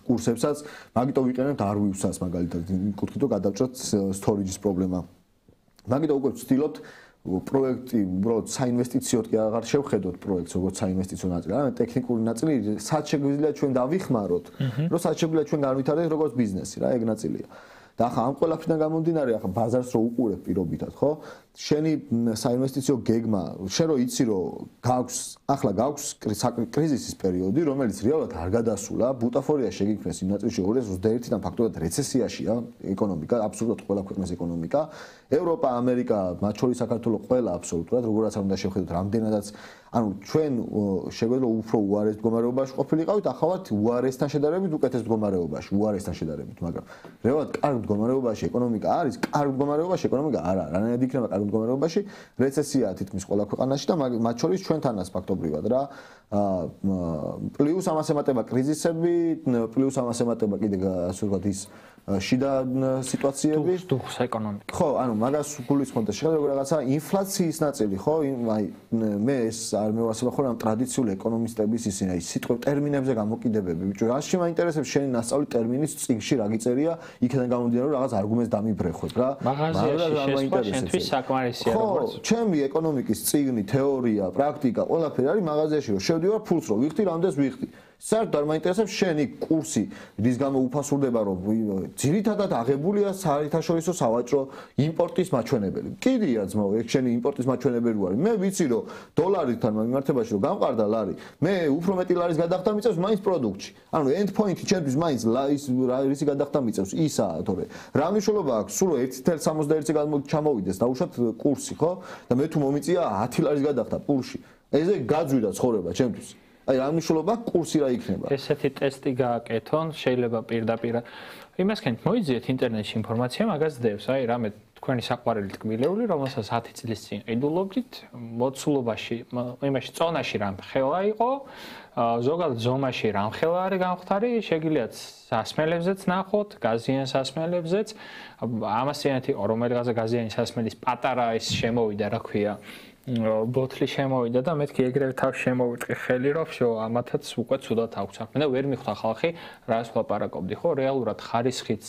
კურსებსაც, მაგიტო ვიყენებთ Arweave-საც მაგალითად, კუთხით რომ გადავჭრათ storage-ის პრობლემა. მაგიტო უკვე ვცდილობთ პროექტი უბრალოდ საინვესტიციოდ კი აღარ შევხედოთ პროექტს როგორც საინვესტიციო ნაწილი, არამედ ტექნიკური ნაწილი, სადაც შეგვიძლია ჩვენ დავიხმაროთ, რომ სადაც შეგვიძლია ჩვენ განვითარდეთ როგორც ბიზნესი რა, ეგ ნაწილია. და ახლა ამ ყველაფრიდან გამომდინარე, ახლა ბაზარს რო უყურებ პირობითად, ხო? შენი საინვესტიციო გეგმა, შენ რო იცი რომ ახლა გაქვს კრიზისის პერიოდი, რომელიც რეალურად არ გადასულა, ბუტაფორია შეგიქმნეს იმ ნაწილში 2021-დან ფაქტობრივად რეცესიაშია ეკონომიკა, აბსოლუტურად ყველა ქვეყნის ეკონომიკა. ევროპა, ამერიკა, მათ შორის საქართველოს ყველა აბსოლუტურად, როგორაც არ უნდა შევხედოთ, რამდენადაც ანუ ჩვენ შეგვიძლია უფრო უარეს მდგომარეობაში ყოფილიყავით, ახლა ვართ უარესთან შედარებით უკეთეს მდგომარეობაში, უარესთან შედარებით, მაგრამ რეალურად კარგ მდგომარეობაში ეკონომიკა არის, კარგ მდგომარეობაში ეკონომიკა არ არის. რანაირად იქნება კარგ მდგომარეობაში, რეცესიაა თითქმის ყველა ქვეყანაში და მათ შორის ჩვენთანაც ფაქტობრივად რა. პლუს ამას ემატება კრიზისები, პლუს ამას ემატება კიდე ასე ვთქვათ ის შიდა სიტუაციები. დუხს ეკონომიკა. ხო, ანუ მაგას გულისხმობდა შეხედა როგორ რაღაცა ინფლაციის ნაწილი, ხო? აი მე ეს არ მევასება ხოლმე ამ ტრადიციული ეკონომისტების ისინი, აი სიტყვებ ტერმინებზე გამოკიდებები. ბიჭო, რაში მაინტერესებს შენი ნასწავლი ტერმინის წიგნში რა გიწერია, იქიდან გამომდინარე რომ რაღაც არგუმენტს დამიბრეხვებ რა. მაღაზიაში შესვლა შენთვის საკმარისია როგორც. ხო, ჩემი ეკონომიკის წიგნი, თეორია, პრაქტიკა, ყველაფერი არის მაღაზიაში რომ შევდივარ ფულს რო ვიხდი, რამდენს ვიხდი. საერთოდ არ მაინტერესებს შენი კურსი, რის გამო უფასურდება რომ ძირითადად აღებულია საერთაშორისო სავაჭრო იმპორტის მაჩვენებელი. კიდია ძმაო, ეგ შენი იმპორტის მაჩვენებელი ვარ. მე ვიცი რომ დოლარიდან მიმართებაში რომ გამყარდა ლარი, მე უფრო მეტი ლარის გადახდა მიწევს მაინც პროდუქტში. ანუ end point-ი ჩემთვის მაინც რისი გადახდა მიწევს ისაა, თორე რა მნიშვნელობა აქვს, სულ 1.61 ჩამოვიდეს დაუშვათ კურსი, ხო? და მე თუ მომიწია 10 ლარის გადახდა პულში. ესე გაძვიდა ცხოვრება ჩემთვის. აი რა მნიშვნელობა კურსი რა იქნება. ესეთი ტესტი გააკეთონ, შეიძლება პირდაპირ იმასკენ მოიძიეთ ინტერნეტში ინფორმაცია მაგას დევს, აი რამე თქვენი საყვარელი ტკბილეული, რომელსაც 10 წლის წინ ყიდულობდით, მოცულობაში, იმაში წონაში რამხელა იყო, ზოგადად ზომაში რამხელა არის გამختარი, შეგიძლიათ სასმელებზეც ნახოთ, გაზიან სასმელებზეც, ამასიანეთი რომელიღაცა გაზიანი სასმელის პატარა ის შემოვიდა, რა ქვია, ბოთლი შემოვიდა და მეთქი ეგრევე თავში შემოვიტყი ხელი რომ всё ამათაც უკვე ცუდად აქვს საქმე და ვერ მიხვდა ხალხი რას ვლაპარაკობდი ხო რეალურად ხარისხიც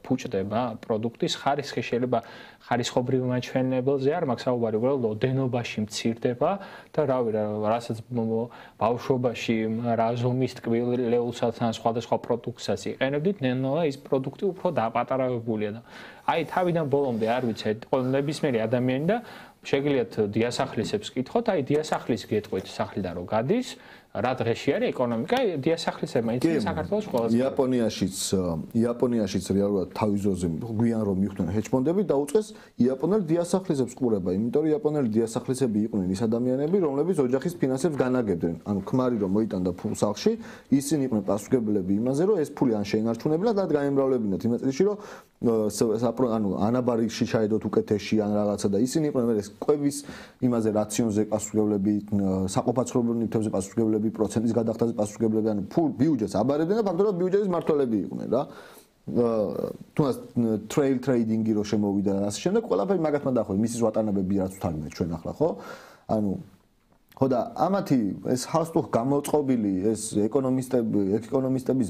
ფუჭდება პროდუქტის ხარისხი შეიძლება ხარისხობრივ მაჩვენებელზე არ მაქვს საუბარი უბრალოდ ოდენობაში მცირდება და რავი რასაც ბავშვობაში რა ზომის ტკბილეულსაც ან სხვადასხვა პროდუქტსაც იყენებდით ნენოა ის პროდუქტი უფრო დაპატარავებულია და აი თავიდან ბოლომდე არ ვიცით ნებისმიერი ადამიანი და შეგიძლიათ დიასახლისებს კითხოთ, აი დიასახლის გეტყვით სახლიდან რომ გადის, რა დღეში არის ეკონომიკა დიასახლისება იცი საქართველოს ყველაზე იაპონიაშიც რეალურად თავის ძროზე გვიან რომ მივხვდნენ ჰეჯფონდები დაუწყეს იაპონელ დიასახლისებს ყურება, იმიტომ რომ იაპონელი დიასახლისები იყვნენ ის ადამიანები, რომლებიც ოჯახის ფინანსებს განაგებდნენ. ანუ ქმარი რომ მოიტანდა ფულს სახლში, ისინი იყვნენ პასუხებლები იმაზე, რომ ეს ფული ან შეინარჩუნებინათ, ან გაემრავლებინათ იმ წელში, რომ ანუ ანაბარიშში ჩაედოთ უკეთესში ან რაღაცა და ისინი იყვნენ ეს კვების იმაზე რაციონზე პასუხებლები, საყოფაცხოვრებელ ნივთებზე პასუხებლები, პროცენტის გადახდაზე პასუხებლები, ანუ ფულ ბიუჯეტს აბარებდნენ და ფაქტობრივად ბიუჯეტის მმართველები იყვნენ რა. თუნდაც trail trading-ი რო შემოვიდა და ასე შემდეგ, ყველაფერი მაგათმა დაახლოებით მისის ვატანებები რაც ვთარგმნეთ ჩვენ ახლა, ხო? ანუ ხო და ამათი ეს ხალხს გამოწყობილი ეს ეკონომისტების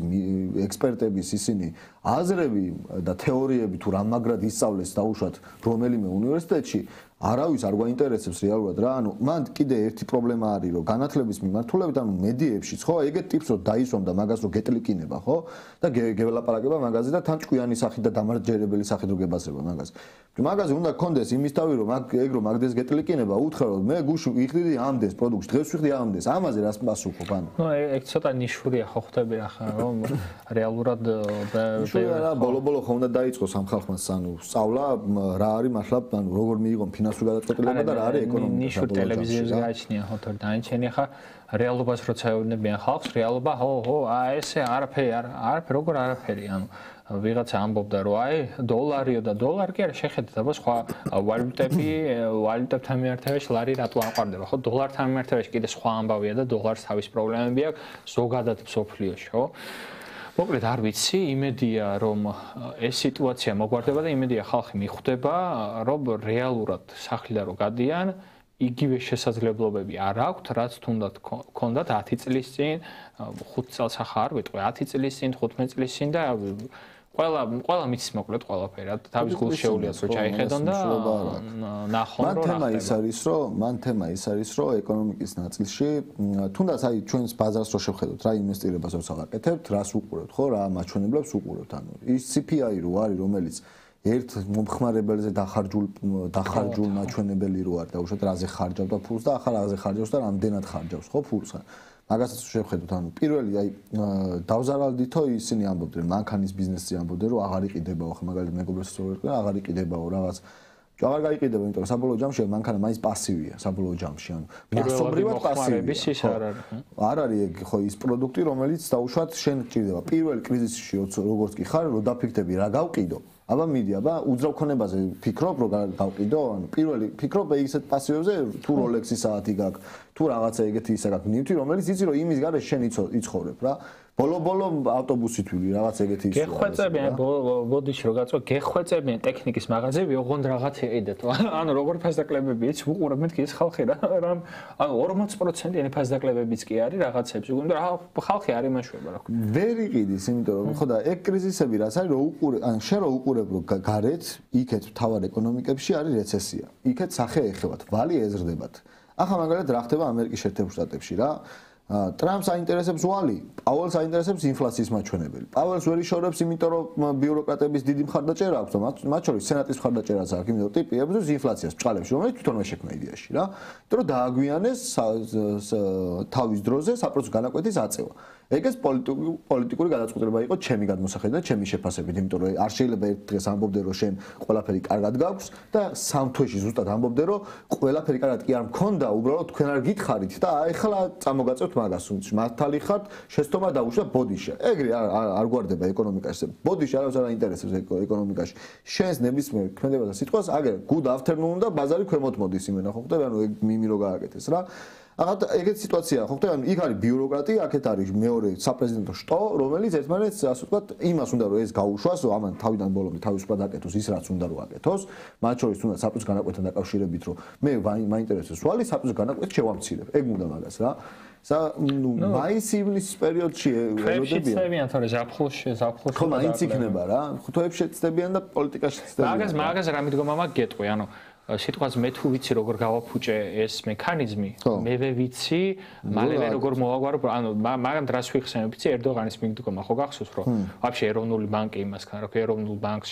ექსპერტების ისინი აზრები და თეორიები თუ რამაგრად ისწავლეს დაუშვათ რომელიმე უნივერსიტეტში არავის არ გვაინტერესებს რეალურად რა ანუ მან კიდე ერთი პრობლემა არის რომ განათლების მიმართულებით ანუ მედიებშიც ხო ეგეთ ტიპს რომ დაისვამ და მაგას რომ გეტლიკინება ხო და გეველაპარაკება მაგაზე და თან ჭკვიანი სახით და დამარჯერებელი სახით რო გებასება მაგაზე უნდა გქონდეს იმის თავი რომ ეგ რომ მაგდეს გეტლიკინება უთხრა რომ მე გუში ვიხდიდი ამდენს პროდუქტს დღეს ვიხდი ამდენს ამაზე რას პასუხობ ანუ ნუ ეგ ცოტა ნიშურია ხო ხვდები ახლა რომ რეალურად ბოლო ხო უნდა დაიწყოს ამ ხალხმას ანუ სწავლა რა არის მართლა ანუ როგორ მიიღონ ფინანსური გადაწყვეტილება და რა არის ეკონომიკა ნიშურ ტელევიზიაზე გააჩნია ხო თორე დაინჩენი ახლა რეალობას როცა ეუბნებიან ხალხს რეალობა ხო ესე არაფერი როგორ არაფერი ანუ ვიღაცა ამბობდა რომ აი დოლარიო და დოლარი კი არა შეხედეთ აბა სხვა ვალუტებთან მიმართებაში ლარი რატო ამყარდება ხო დოლართან მიმართებაში კიდე სხვა ამბავია და დოლარს თავის პრობლემები აქვს ზოგადად მსოფლიოში ხო მოკლედ არ ვიცი იმედია რომ ეს სიტუაცია მოგვარდება და იმედია ხალხი მიხვდება რომ რეალურად სახლიდან რო გადიან იგივე შესაძლებლობები არ აქვთ რაც თუნდაც ქონდათ 10 წლის წინ 5 წელს ახლა არ ვიტყვი 10 წლის წინ 15 წლის წინ და ყველა მიცის მოკლედ ყველაფერი თავის გულს შეულიათ რომ ჩაიხედონ და ნახონ რომ მან თემა ის არის რომ ეკონომიკის ნაწილში თუნდაც აი ჩვენს ბაზარს რო შევხედოთ რა ინვესტირებას როცა ვაკეთებთ რას უყურებთ ხო რა მაჩვენებლებს უყურებთ ანუ ის CPI რო არის რომელიც ერთ მომხმარებელზე დახარჯულ მაჩვენებელი რო არის და უშუალოდ რაზე ხარჯავდა ფულს და ახლა რაზე ხარჯავს და რამდენად ხარჯავს ხო ფულს მაგასაც შევხედოთ ანუ პირველი აი დავზარალდითო ისინი ამბობდნენ მანქანის ბიზნესზე ამბობდნენ რომ აღარ იყიდებაო ხო მაგალითად მეგობრებს ვსწავლეთ აღარ იყიდებაო რაღაც აღარ გაიყიდება იმიტომ რომ საბოლოო ჯამში მანქანა მაინც პასივია საბოლოო ჯამში ანუ მასობრივად პასივია არ არის ეგ ხო ის პროდუქტი რომელიც დაუშვათ შენ ჭირდება პირველ კრიზისში როგორც კი ხარ რომ დაფიქრდები რა გავყიდო აბა მიდი აბა უძრავ ქონებაზე ფიქრობ რომ გავყიდო ანუ პირველი ფიქრობ ისეთ პასივებზე თუ როლექსის საათი გაქვს თუ რაღაცა ეგეთი ისა გაქვს ნივთი რომელიც იცი რომ იმის გარეშე შენ იცხოვრებ რა ბოლო ავტობუსი თვილი რაღაც ეგეთი ის გეხვეწებიან ბოდიში რო გაწვა გეხვეწებიან ტექნიკის მაღაზიები ოღონდ რაღაც იყიდეთ ანუ როგორ ფასდაკლებები იცი უყურებ მეთქი ეს ხალხი რა ანუ 40%-იანი ფასდაკლებებიც კი არის რაღაცებს უყურებ და ხალხი არ იმაშვება რა ვერ იყიდის იმიტომ რომ ხო და ეგ კრიზისები რაც არის რომ უყურებ ან შენ რო უყურებ რომ გარეთ იქეთ თავარ ეკონომიკებში არის რეცესია იქეთ სახე ეხევათ ვალი ეზრდებათ ახლა მაგალითად რა ხდება ამერიკის შეერთებულ შტატებში რა ტრამპს აინტერესებს ვალი, პაველს აინტერესებს ინფლაციის მაჩვენებელი. პაველს ვერ იშორებს, იმიტომ რომ ბიუროკრატების დიდი მხარდაჭერა აქვს და მათ შორის სენატის მხარდაჭერაც აქვს, იმიტომ რომ ტიპი ებრძვის ინფლაციას ბჭყალებში, რომელიც თვითონვე შექმნა იდეაში რა. იმიტომ რომ დააგვიანეს თავის დროზე საპროცესო განაკვეთის აწევა. ეგეც პოლიტიკური გადაწყვეტილება იყო ჩემი გადმოსახედით და ჩემი შეფასებით, იმიტომ რომ არ შეიძლება ერთ დღეს ამბობდე რომ შენ ყველაფერი კარგად გაქვს და სამ თვეში ზუსტად ამბობდე რომ ყველაფერი კარგად კი არ მქონდა, უბრალოდ თქვენ არ გითხარით და ახლა წამოგაწევთ მაგას, მართალი ხართ, შეცდომა დაუშვა ბოდიში. ეგრე არ გვარდება ეკონომიკაში. ბოდიში არავის არ აინტერესებს ეკონომიკაში. შენს ნებისმიერ ქმედებასა სიტყვას აგერ good afternoon და ბაზარი ქვემოთ მოდის იმენა ხო ხდება, ანუ ეგ მიმი რო გააკეთეს რა. ახლა ეგეთი სიტუაცია ხო ხდება, ანუ იქ არის ბიუროკრატია, აქეთ არის მეორე საპრეზიდენტო შტო, რომელიც ერთმანეთს ასე ვთქვათ, იმას უნდა რომ ეს გაუშვას, რომ ამან თავიდან ბოლომდე თავისუფლად აკეთოს ის რაც უნდა რომ აკეთოს, მათ შორის უნდა საპრეზიდენტო განაკვეთთან დაკავშირებით, რომ მე მაინტერესებს ვალი საპრეზიდენტო განაკვეთს შევამცირებ. ეგ უნდა მაგას რა. მაის-ივნისის პერიოდში ველოდებიან. ცდებიან თორე ზაფხულში. ხო, მაინც იქნება რა. თვეებში ცდებიან და პოლიტიკაში ცდებიან. მაგას რა მიდგომა მაგ გეტყვი, ანუ სიტყვას მე თუ ვიცი როგორ გავაფუჭე ეს მექანიზმი, მევე ვიცი, მალევე როგორ მოვაგვარო, ანუ მაგამ დრას ვიხსენებ, ვიცი, ერდოღანის მიგდგომა ხო გახსოვს, რომ ვაფშე ეროვნული ბანკი იმასთან, რომ ეროვნულ ბანკს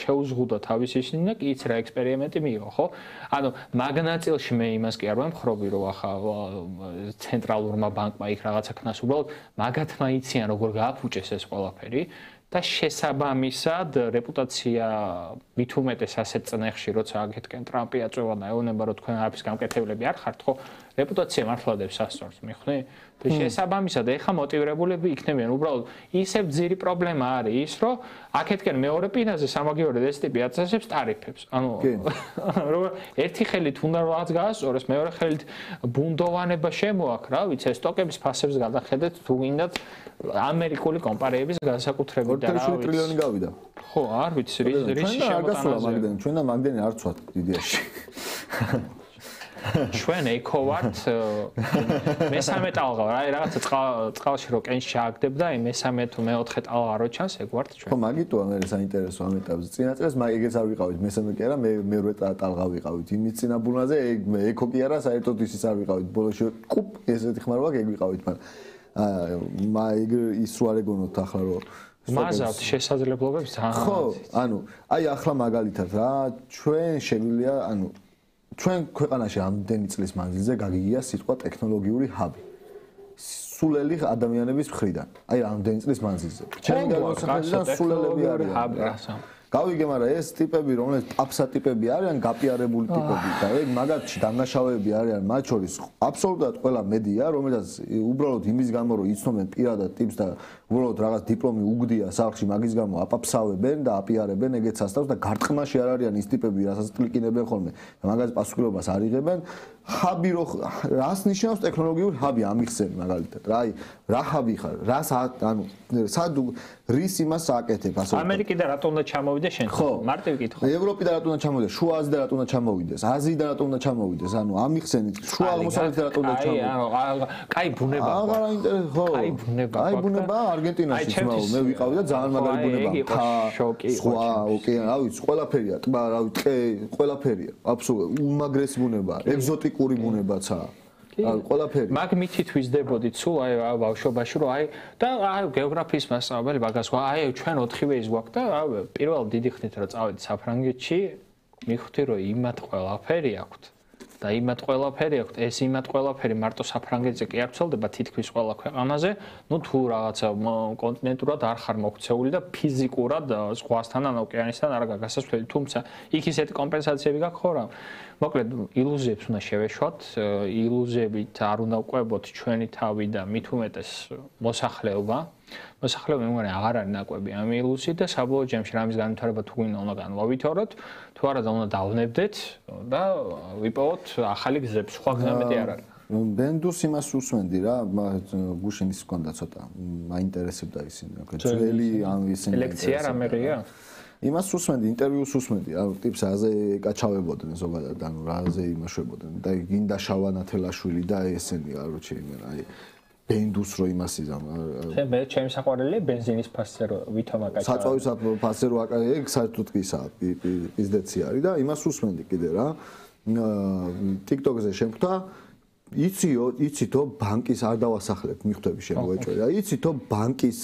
შეუზღუდო თავის ისინი და კი იცი რა ექსპერიმენტი მიიღო, ხო? ანუ მაგნაწილში მე იმას კი არ ვამხრობი, რომ ახლა ცენტრალურმა ბანკმა იქ რაღაცა ქნას უბრალოდ მაგათმა იციან როგორ გააფუჭეს ეს ყველაფერი. და შესაბამისად რეპუტაცია მით უმეტეს ასეთ წნეხში, როცა აქეთკენ ტრამპი აწვევა და ეუბნება, რომ თქვენ არაფრის გამკეთებლები არ ხართ, ხო? რეპუტაცია მართლა დებს ასწორს, მიხნი? და შესაბამისად ეხა მოტივირებულები იქნებიან, უბრალოდ ისევ ძირი პრობლემა არის ის, რომ აქეთკენ მეორე პირაზე სამაგიეროდ ეს ტიპი აწესებს ტარიფებს. ანუ რომ ერთი ხელით უნდა რაღაც გაასწოროს, მეორე ხელით ბუნდოვანება შემოაქვს, რა ვიცი, სტოკების ფასებს გადახედეთ, თუ გინდათ ამერიკული კომპანიების განსაკუთრებით და რა ვიცი. 2 ტრილიონი გავიდა. ხო, არ ვიცი, რის შემოტანაზე. ჩვენ და მაგდენი არ ვცვათ იდეაში. ჩვენ ეკო ვართ მესამე ტალღა რა რაღაცა წყალში რო კენში ჩააგდებდა იმ მესამე თუ მეოთხე ტალღა რო ჩანს ეგ ვართ ჩვენ ხო მაგიტოა მე საინტერესო ამ ეტაპზე წინა წელს ეგეც არ ვიყავით მესამე კი არა მე მერვე ტალღა ვიყავით იმის წინაბუნაზე ეკო კი არა საერთოდ ისიც არ ვიყავით ბოლოში კუპ ესეთი ხმარობა ეგ ვიყავით მაგრამ ის რო არ ეგონოთ ახლა რო მაზავთ შესაძლებლობებს ხო ანუ აი ახლა მაგალითად რა ჩვენ შეგვიძლია ანუ ჩვენ ქვეყანაში ამდენი წლის მანძილზე გაგიგია სიტყვა ტექნოლოგიური ჰაბი. სულელი ადამიანების მხრიდან. აი ამდენი წლის მანძილზე. ჩემი განსაკუთრებით სულელები არიან. გავიგე, მაგრამ ეს ტიპები, რომლებიც აპსა ტიპები არიან, გაპიარებული ტიპები და ეგ მაგათში დამნაშავეები არიან, მათ შორის აბსოლუტურად ყველა მედია, რომელსაც უბრალოდ იმის გამო, რომ იცნობენ პირადად ტიპს და უბრალოდ რაღაც დიპლომი უგდია სახში, მაგის გამო აპაფსავებენ და აპიარებენ ეგეც ასწავს და გარტყმაში არ არიან ის ტიპები, რასაც კლიკინებენ ხოლმე და მაგას პასუხისმგებლობას არ იღებენ. ჰაბი რას ნიშნავს ტექნოლოგიური ჰაბი ამიხსენ მაგალითად რა აი რა ჰაბი ხარ რას ანუ სად რის იმას აკეთებ ასე ამერიკიდან რატომ უნდა ჩამოვიდეს შენ მარტივი კითხვა ევროპიდან რატომ უნდა ჩამოვიდეს შუა აზიიდან რატომ უნდა ჩამოვიდეს აზიიდან რატომ უნდა ჩამოვიდეს ანუ ამიხსენით შუა აღმოსავლეთიდან რატომ უნდა ჩამოვიდეს აი კაი ბუნება აღარ აინტერესო კაი ბუნება აი ბუნება არგენტინაში ძმაო მე ვიყავი და ძალიან მაგარი ბუნება სხვა ოკეანე რა ვიცი ყველაფერია ტბა რა ვიცი ტყე ყველაფერია აბსოლუტურად უმაგრესი ბუნება ეგზოტიკური ბუნებაცაა აი ყველაფერი მაგ მითით ვიზდებოდით სულ აი ბავშვობაში რომ აი და აი გეოგრაფიის მასწავლებელი მაგას აი ჩვენ 4-ვე ის გვაქვს და პირველ დიდი ხნით რომ წავედი საფრანგეთში მივხვდი რომ იმათ ყველაფერი აქვთ და იმათ ყველაფერი აქვთ ეს იმათ ყველაფერი მარტო საფრანგეთზე კი არ ვრცელდება თითქმის ყველა ქვეყანაზე ნუ თუ რაღაცა კონტინენტურად არ ხარ მოქცეული და ფიზიკურად ზღვასთან ან ოკეანესთან არ გასასვლელი თუმცა იქ ისეთი კომპენსაციები გაქვს ხო რა მოკლედ ილუზიებს უნდა შევეშვათ ილუზიებით არ უნდა ვყვებოთ ჩვენი თავი და მით უმეტეს მოსახლეობა მე მგონი აღარ არის ნაკვები ამ ილუზიით და საბოლოო ჯამში რამის განვითარება თუ გვინდა უნდა განვავითაროთ თუ არა და უნდა დავნებდეთ და ვიპოვოთ ახალი გზები სხვა გზა მეტი არ არის ბენდუს იმას უსმენდი რა გუშინის ჰქონდა ცოტა მაინტერესებდა ისინი ძველი ამ ისინი ლექცია რა მეღია იმას უსმენდი ინტერვიუს უსმენდი რა ტიპს აზე კაჩავებოდნენ ზოგადად ანუ რაზე იმაშვებოდნენ და გინდა შავანათელაშვილი და ესენი აროჩე იმენ აი ბენდუს რო იმას იზამ მე ჩემი საყვარელია ბენზინის ფასზე რო ვითომა კაჩა საწვავის ფასზე რო ეგ საერთოდ კისაა პიზდეცი არის და იმას უსმენდი კიდე რა TikTok-ზე შემხვდა იცითო ბანკის არ დავასახლებ მიხვდები შემოეჭვე და იცითო ბანკის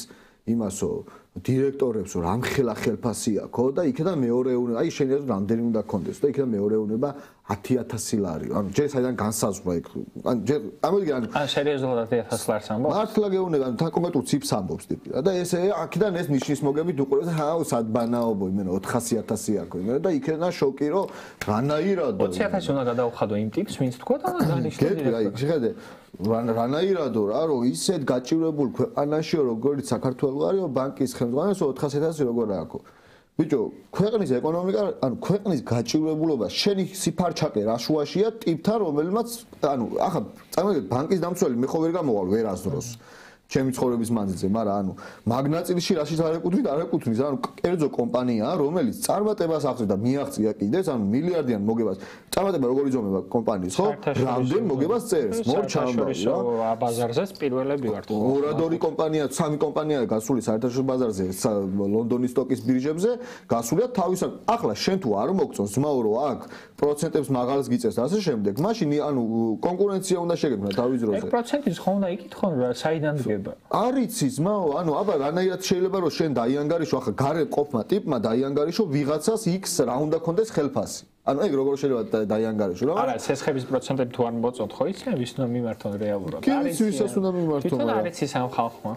იმასო დირექტორებს რომ ამხელა ხელფასი აქვს და იქიდან მეორეუნება აი შენ რამდენი უნდა გქონდეს და იქიდან მეორეუნება 10,000 ლარი ანუ ჯერ საიდან განსაზღვრა იქ ანუ ჯერ ამოიდგინე ანუ სერიოზულად 10,000 ლარს ამბობს მართლა გეუბნება თან კონკრეტულ ციფრს ამბობს ტიპი და ესე აქედან ეს ნიშნის მოგებით უყურებს და სად ბანაობო იმენა 400,000 აქვს იმენა და იქიდან შოკი რომ რანაირადო 20,000 უნდა გადაუხადო იმ ტიპს ვინც თქვა და დანიშნო დირექტორი შეხედე რანაირადო რა რომ ისეთ გაჭირებულ ქვეყანაშიო როგორც საქართველო არისო ბანკის ხელმძღვანელს 400,000 როგორ აქვს ბიჭო ქვეყნის ეკონომიკა ანუ ქვეყნის გაჭირებულობა შენი სიფარჩაკე რაშუაშია ტიპთან რომელმაც ანუ ახლა წარმოგიდგენთ ბანკის დამცველი მე ხო ვერ გამოვალ ვერასდროს ჩემი ცხოვრების მანძილზე, მაგრამ ანუ მაგნაწილში რაშიც არ ეკუთვნის, ანუ კერძო კომპანიაა, რომელიც წარმატებას ახდენს და მიაღწია კიდეც, ანუ მილიარდიან მოგებას. წარმატება როგორ იზომება კომპანიის, ხო? რამდენ მოგებას წერს, მორჩამბა, რა? ბაზარზეც პირველები ვართ. ორადორი კომპანია, სამი კომპანიაა გასული საერთაშორისო ბაზარზე, ლონდონის სტოკის ბირჟებზე, გასულია თავის. ახლა შენ თუ არ მოგწონს ძმაო, რომ აქ პროცენტებს მაღალს გიწევს და ასე შემდეგ, მაშინ ანუ კონკურენცია უნდა შეგექმნა თავის დროზე. ეგ პროცენტის ხო უნდა იკითხონ რა, საიდან დგება? არ იცი ძმაო, ანუ აბა რანაირად შეიძლება რომ შენ დაიანგარიშო, ახლა გარე ყოფმა ტიპმა დაიანგარიშო ვიღაცას X რა უნდა კონდეს ხელფასი. ანუ ეგ როგორ შეიძლება დაიანგარიშო რა? არა, სესხების პროცენტები თუ არ მოწონთ, ხო იციან ვის უნდა მიმართონ რეალურად? არის ვისაც უნდა მიმართონ. თვითონ არ იცის ამ ხალხმა.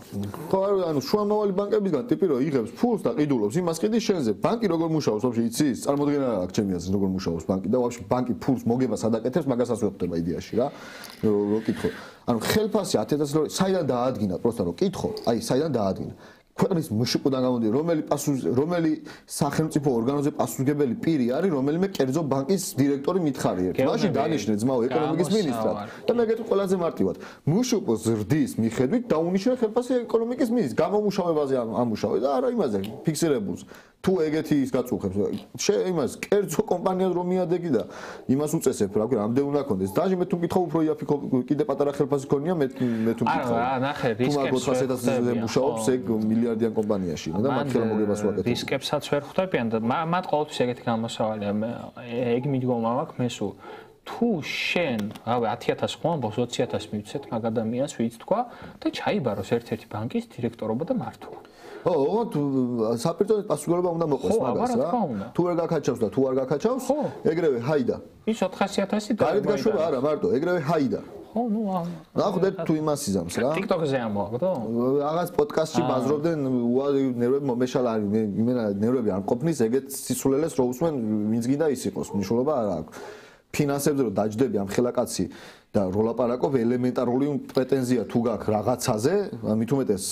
ხო, ანუ შუამავალი ბანკებისგან ტიპი რომ იღებს ფულს და ყიდულობს იმას ყიდის შენზე. ბანკი როგორ მუშაობს, ვაფშე იცის? წარმოდგენა აქვს ჩემი აზრით როგორ მუშაობს ბანკი და ვაფშე ბანკი ფულს მოგებას ადაკეთებს, მაგასაც ვერ ხვდება იდეაში რა. რო კითხო. ანუ ხელფასი 10000 ლარი საიდან დაადგინა, პროსტა რომ კითხო, აი საიდან დაადგინა. ქვეყნის მშპ-დან გამომდინარე, რომელი სახელმწიფო ორგანოზე პასუხისმგებელი პირი არის, რომელიმე კერძო ბანკის დირექტორი მითხარი ერთ. მაშინ დანიშნე ძმაო ეკონომიკის ministrად. და მე გეტყვი ყველაზე მარტივად. მშპ-ს ზრდის მიხედვით დაუნიშნე ხელფასი ეკონომიკის ministrს. გამომუშავებაზე ამუშავე და არა იმაზე ფიქსირებულს. თუ ეგეთი ის გაწუხებს, იმას კერძო კომპანიას რომ მიადეგი და იმას უწესებ, რა ქვია, რამდენი უნდა კონდეს. დაჟე მე თუ მკითხავ უფრო იაფი კიდე პატარა ხელფასი ქონია, მე თუ მკითხავ. არა, ნახე, რისკებს ვხვდები. მუშაობს ეგ მილიარდიან კომპანიაში და მათ ხელა მოგებას ვაკეთებ. რისკებსაც ვერ ხვდებიან და მათ ყოველთვის ეგეთი გამოსავალია. ეგ მიდგომა მაქვს მე სულ თუ შენ, რავი 10000 ხო ამბობს 20000 მივცეთ მაგ ადამიანს ვიც თქვა და ჩაიბაროს ერთ-ერთი ბანკის დირექტორობა და მართვა. ოღონდ საპირწონე პასუხისმგებლობა უნდა მოყვეს მაგას რა. თუ ვერ გაკაჩავს და თუ არ გაკაჩავს, ეგრევე ჰაიდა. ის 400000 და გარეთ გაშვება არა, მარტო, ეგრევე ჰაიდა. ხო, ნუ ნახდეთ თუ იმას იზამს რა. TikTok-ზე ამოაგდო? რაღაც პოდკასტში ბაზრობდნენ, ნერვები მომეშალა არის, მე ნერვები არ მყოფნის, ეგეთ სისულელეს რო უსმენ, ვინც გინდა ის იყოს, მნიშვნელობა არა აქვს. ფინანსებზე რომ დაჯდები ამ ხელაკაცი და როლაპარაკობ ელემენტარული პრეტენზია თუ გაქვს რაღაცაზე, მით უმეტეს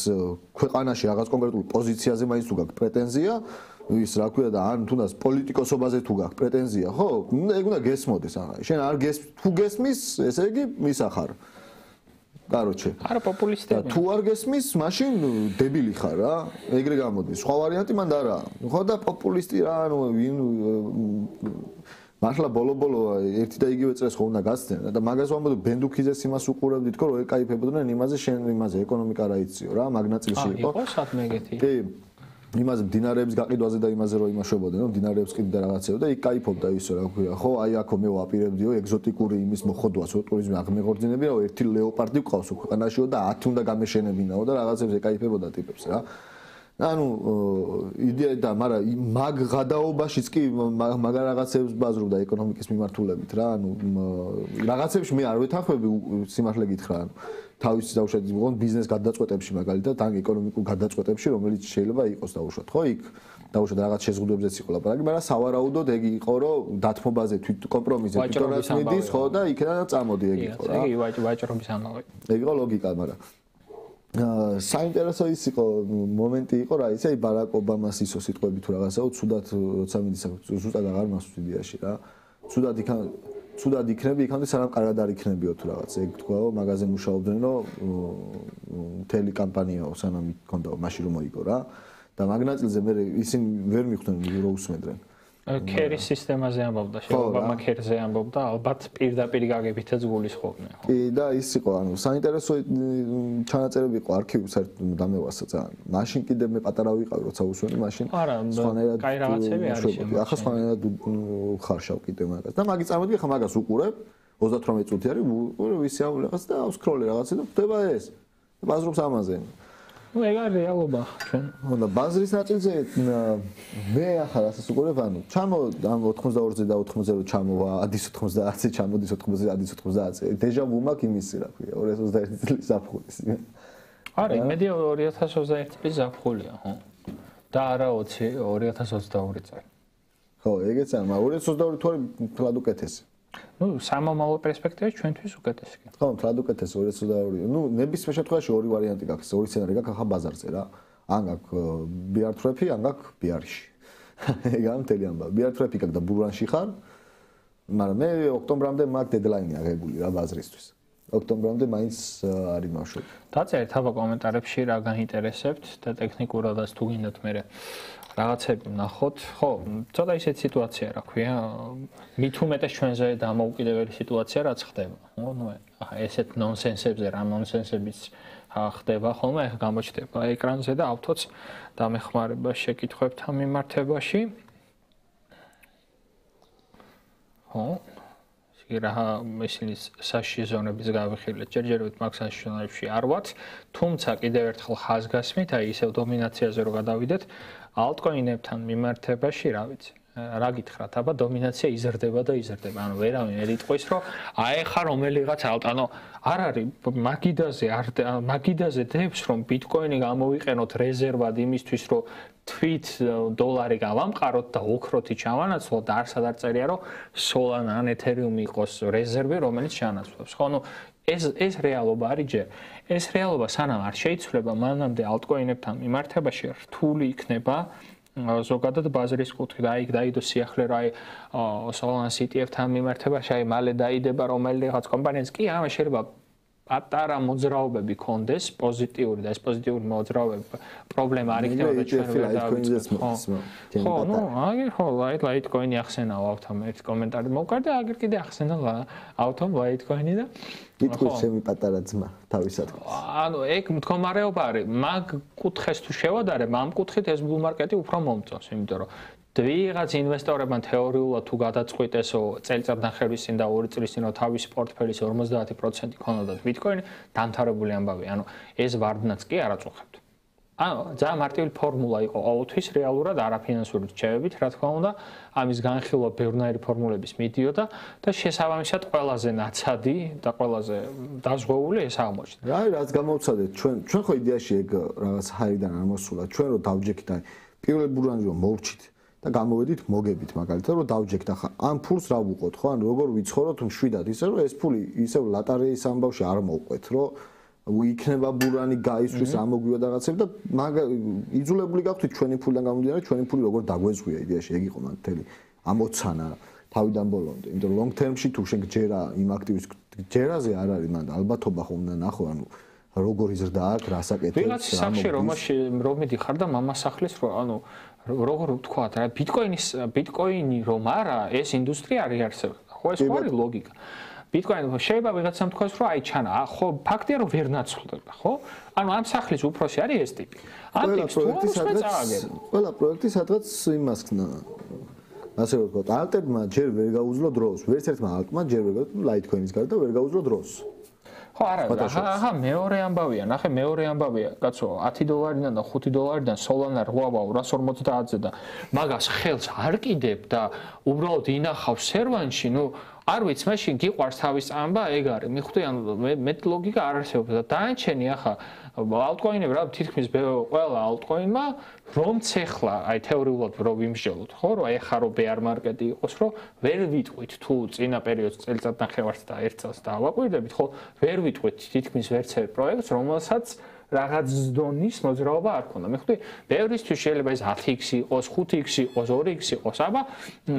ქვეყანაში რაღაც კონკრეტულ პოზიციაზე მაინც თუ გაქვს პრეტენზია, ის რა ქვია და ან თუნდაც პოლიტიკოსობაზე თუ გაქვს პრეტენზია, ხო? ეგ უნდა გესმოდეს აღარ. შენ არ თუ გესმის, ესე იგი მისახარ. კაროჩე. არა პოპულისტები. თუ არ გესმის, მაშინ დებილი ხარ რა. ეგრე გამოდის. სხვა ვარიანტი მანდ არა. ხო და პოპულისტი რა, ანუ ვინ მართლა ბოლო-ბოლო ერთი და იგივე წრეს ხო უნდა გასცენ და მაგას ვამბობ ბენდუქიზეს იმას უყურებდით თქო რომ ეკაიფებოდნენ იმაზე შენ იმაზე ეკონომიკა რა იციო რა მაგნაწილში იყო. იყო სათმე ეგეთი. კი. იმაზე მდინარეების გაყიდვაზე და იმაზე რომ იმაშობოდნენ რომ მდინარეებს ყიდდა რაღაცეო და იქ кайფობდა ისო რა ქვია ხო აი აქო მე ვაპირებდიო ეგზოტიკური იმის მოხდვას ტურიზმი აღმეღორდინებია რომ ერთი ლეოპარდი ყავს ქვეყანაშიო და 10 უნდა გამეშენებინაო და რაღაცებს ეკაიფებოდა ტიპებს რა. ანუ იდეა და მაგრამ მაგ გადაობაშიც კი მაგ რაღაცებს ბაზრობდა ეკონომიკის მიმართულებით რა ანუ რაღაცებში მე არ ვეთანხმები სიმართლე გითხრა ანუ თავის დაუშვათ მოგონ ბიზნეს გადაწყვეტებში მაგალითად ან ეკონომიკურ გადაწყვეტებში რომელიც შეიძლება იყოს დაუშვათ ხო იქ დაუშვათ რაღაც შეზღუდვებზეც იყო ლაპარაკი მაგრამ სავარაუდოდ ეგ იყო რომ დათმობაზე კომპრომისზე თვითონაც მიდის ხო და იქიდან წამოდი ეგ იყო რა იგი ვაჭრობის ამბავი ეგ იყო ლოგიკა მაგრამ საინტერესო ის იყო მომენტი იყო რა იცი აი ბარაკ ობამას ისო სიტყვები თუ რაღაცაო ცუდად როცა მიდის ზუსტად აღარ მასვს იდეაში რა ცუდად იქნები იქამდე სანამ კარგად არ იქნებიო თუ რაღაც ეგ თქვაო მაგაზე მუშაობდნენ რომ მთელი კამპანიაო სანამ იქონდაო მაშინ რომ მოიგო რა და მაგნაწილზე მე ისინი ვერ მიხვდნენ რომ უსმენდნენ კერის სისტემაზე ამბობდა, შეობა კერზე ამბობდა, ალბათ პირდაპირ გაგებითაც გულისხმობდნენ, ხო? კი, და ის იყო, ანუ საინტერესო ჩანაწერები იყო არქივი საერთოდ დამევასა ძალიან. მაშინ კიდე მე პატარა ვიყავი, როცა უსვენი, მაშინ სხვანაირად კაი რაღაცები არის შემოჭრილი. ახლა სხვანაირად ხარშავ კიდე მაგას. და მაგის წარმოდგე ხა მაგას უყურებ, 38 წუთი არის, ვისი ამ რაღაც და ავსკროლე რაღაცა და ხდება ეს. ბაზრობს ამაზე. ნუ ეგ არის რეალობა ჩვენ. და ბაზრის ნაწილზე მე ახლა რასაც უყურებ, ანუ ჩამო ამ 82-ზე და 80-ზე ჩამოვა, ადის 90-ზე, ჩამოდის 80-ზე, ადის 90-ზე. დეჟა ვუ მაქვს იმისი, რა ქვია, 2021 წლის ზაფხულის. არა, იმედი 2021 წლის ზაფხულია, ხო? და არა 2022 წელი. ხო, ეგეც არა, მაგრამ 2022 თუ არის თლად უკეთესი. ნუ სამომავლო პერსპექტივაში ჩვენთვის უკეთესი. ხო, თლად უკეთესი 2022. ნუ ნებისმიერ შემთხვევაში ორი ვარიანტი გაქვს, ორი სცენარი გაქვს ახლა ბაზარზე რა. ან გაქვს BR-ტრეფი, ან გაქვს BR-ში. ეგაა მთელი ამბავი. BR-ტრეფი გაქვს და ბურანში ხარ. მაგრამ მე ოქტომბრამდე მაქვს დედლაინი აღებული რა ბაზრისთვის. ოქტომბრამდე მაინც არის ბავშვები. დაწერთ აბა კომენტარებში რა გაინტერესებთ და ტექნიკურადაც თუ გინდათ მე რაღაცები ვნახოთ. ხო, ცოტა ისეთი სიტუაცია რა ქვია, მით უმეტეს ჩვენზე დამოუკიდებელი სიტუაცია რაც ხდება. ხო, ნუ ესეთ ნონსენსებზე რა ნონსენსებიც ხდება ხოლმე, ეხლა გამოჩნდება ეკრანზე და ავთოც დამეხმარება შეკითხვებთან მიმართებაში. ხო რა ისინი საშიში ზონების გავიხილეთ, ჯერჯერობით მაგ საშიში ზონებში არ ვართ, თუმცა კიდევ ერთხელ ხაზგასმით, აი ისევ დომინაციაზე რო გადავიდეთ, ალტკოინებთან მიმართებაში, რა ვიცი, რა გითხრათ, აბა დომინაცია იზრდება და იზრდება. ანუ ვერავინ არ იტყვის, რომ აი ხა რომელიღაც ანუ არ არის მაგიდაზე დებს, რომ ბიტკოინი გამოვიყენოთ რეზერვად იმისთვის, რომ თვით დოლარი გავამყაროთ და ოქროთი ჩავანაცვლოთ და არსად არ წერია რომ Solana ან Ethereum იყოს რეზერვი რომელიც ჩანაცვლებს. ხო, ნუ ეს რეალობა არის ჯერ. ეს რეალობა სანამ არ შეიცვლება, მანამდე ალტკოინებთან მიმართებაში რთული იქნება ზოგადად ბაზრის კუთხით. აი დაიდო სიახლე რა აი Solana CTF-თან მიმართებაში აი მალე დაიდება რომელიღაც კომპანიას კი ამა შეიძლება პატარა მოძრაობები კონდეს პოზიტიური და ეს პოზიტიური მოძრაობები პრობლემა არ იქნება და ჩვენ ვერ დავიწყოთ. ხო, ნუ აგერ ხო Litecoin-ი ახსენაო ავთომ ერთ კომენტარი მოვკარდა, აგერ კიდე ახსენა ავთომ Litecoin-ი და იტყვის ჩემი პატარა ძმა თავისად. ანუ ეგ მდგომარეობა არის, მაგ კუთხეს თუ შევადარებ, ამ კუთხით ეს bull market-ი უფრო მომწონს, იმიტომ რომ ვიღაც ინვესტორებმა თეორიულად თუ გადაწყვიტესო წელიწადნახევრის წინ და 2 წლის წინ თავისი პორტფელის 50% ქონოდათ ბიტკოინი, დამთავრებული ამბავი. ანუ ეს ვარდნაც კი არ აწუხებთ. ანუ ძალიან მარტივი ფორმულა იყო ყოველთვის რეალურად არაფინანსური რჩევებით, რა თქმა უნდა, ამის განხილვა ბევრნაირი ფორმულების მიდიოდა და შესაბამისად ყველაზე ნაცადი და ყველაზე დაზღვეული ეს აღმოჩნდა. რა რაც გამოვცადეთ ჩვენ ხო იდეაში ეგ რაღაც ჰაიდან არ მოსულა, ჩვენ რო დავჯექით აი პირველ ბურანში რომ მოვრჩით და გამოვედით მოგებით მაგალითად რომ დავჯექთ ახლა ამ ფულს რა ვუყოთ ხო ან როგორ ვიცხოვროთ მშვიდად ისე რომ ეს ფული ისევ ლატარეის ამბავში არ მოვყვეთ რომ იქნება ბურანი გაისთვის რა მოგვივა და რაღაცები და იძულებული გაქვთ ჩვენი ფულიდან გამომდინარე ჩვენი ფული როგორ დაგვეზღვია იდეაში ეგ იყო მან მთელი ამოცანა თავიდან ბოლომდე იმიტომ რომ long term-ში თუ შეგჯერა იმ აქტივის ჯერაზე არ არის მან ალბათობა ხო უნდა ნახო ანუ როგორ იზრდა აქ რასაკეთებს ვიღაც სახში რომ მიდიხარ და მამასახლის რომ ანუ როგორ ვთქვა რა ბიტკოინი რომ არა ეს ინდუსტრია არ იარსებდა ხო ეს ხო არის ლოგიკა ბიტკოინი შეიძლება ვიღაცამ თქვას რომ აი ჩანა ხო ფაქტია რომ ვერ ნაცვლდება ხო ანუ ამ სახლის უფროსი არის ეს ტიპი ამ ტიპს თუ ყველა პროექტი სადღაც იმას ასე ვთქვათ ალტერმა ჯერ ვერ გაუძლო დროს ვერც ერთმა ალტმა ჯერ ვერ ლაიტკოინის გარდა ვერ გაუძლო დროს ხო არა ახლა მეორე ამბავია ნახე მეორე ამბავია კაცო $10-დან და $5-დან Solana 8-250-ზე და მაგას ხელს არ კიდებ და უბრალოდ ინახავს სერვანში ნუ არ ვიცი მაშინ გიყვარს თავის ამბა ეგ არის მიხვდი ანუ მე ლოგიკა არ არსებობს და დაანჩენი ახლა ალტკოინები რა თითქმის ყველა ალტკოინმა რომც ეხლა აი თეორიულად რომ ვიმსჯელოთ ხო რომ ეხა რომ bear market-ი იყოს რომ ვერ ვიტყვით თუ წინა პერიოდს წელიწადნახევარს და 1 წელს დავაკვირდებით ხო ვერ ვიტყვით თითქმის ვერცერთ პროექტს რომელსაც რაღაც დონის მოძრაობა არ ქონდა. მე ხვდი, ბევრისთვის შეიძლება ეს 10x იყოს, 5x იყოს, 2x იყოს, აბა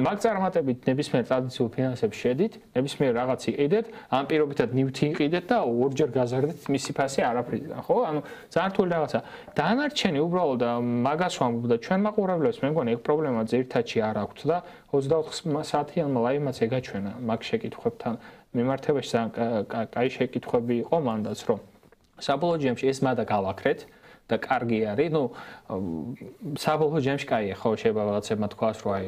მაგ წარმატებით ნებისმიერ ტრადიციულ ფინანსებში შედით, ნებისმიერ რაღაც იყიდეთ, ამ პირობითად ნივთი იყიდეთ და ორჯერ გაზარდეთ მისი ფასი არაფრისგან, ხო? ანუ ძალიან რთული რაღაცა. დანარჩენი უბრალოდ მაგას ვამბობ და ჩვენ მაყურებლებს მე მგონი ეგ პრობლემა ძირითადში არ აქვთ და 24 საათიანმა ლაივმაც ეგაჩვენა მაგ შეკითხვებთან მიმართებაში კაი შეკითხვები იყო მანდაც რომ საბოლოო ჯემში ეს მადა გავაქრეთ და კარგი არის, ნუ საბოლოო ჯემში კაია, ხო, შეიძლება რაღაცებმა თქვას, რომ აი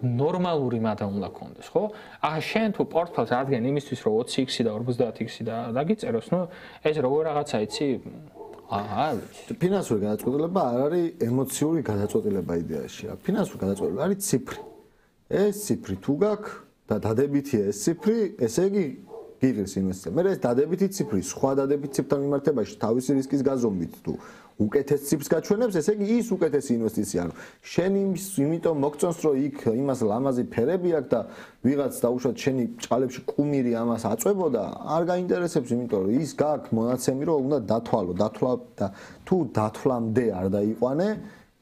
ნორმალური მადა უნდა კონდეს, ხო? ახლა შენ თუ პორტფელს ადგენ იმისთვის, რომ 20x და 50x და დაგიწეროს, ნუ ეს როგორ რაღაცა იცი? ფინანსური გადაწყვეტილება არ არის ემოციური გადაწყვეტილება იდეაში. ფინანსური გადაწყვეტილება არის ციფრი. ეს ციფრი თუ გაქვს და დადებითია ეს ციფრი, ესე იგი გიღირს ინვესტიცია. მე ეს დადებითი ციფრი, სხვა დადებითი ციფრთან მიმართებაში თავისი რისკის გაზომვით თუ უკეთეს ციფრს გაჩვენებს, ესე იგი ის უკეთესი ინვესტიცია. ანუ შენ იმიტომ მოგწონს, რომ იქ იმას ლამაზი ფერები აქვს და ვიღაც დაუშვათ შენი ჭალებში კუმირი ამას აწვებოდა, არ გაინტერესებს, იმიტომ რომ ის გაქვს მონაცემი, რომ უნდა დათვალო, დათვლა და თუ დათვლამდე არ დაიყვანე,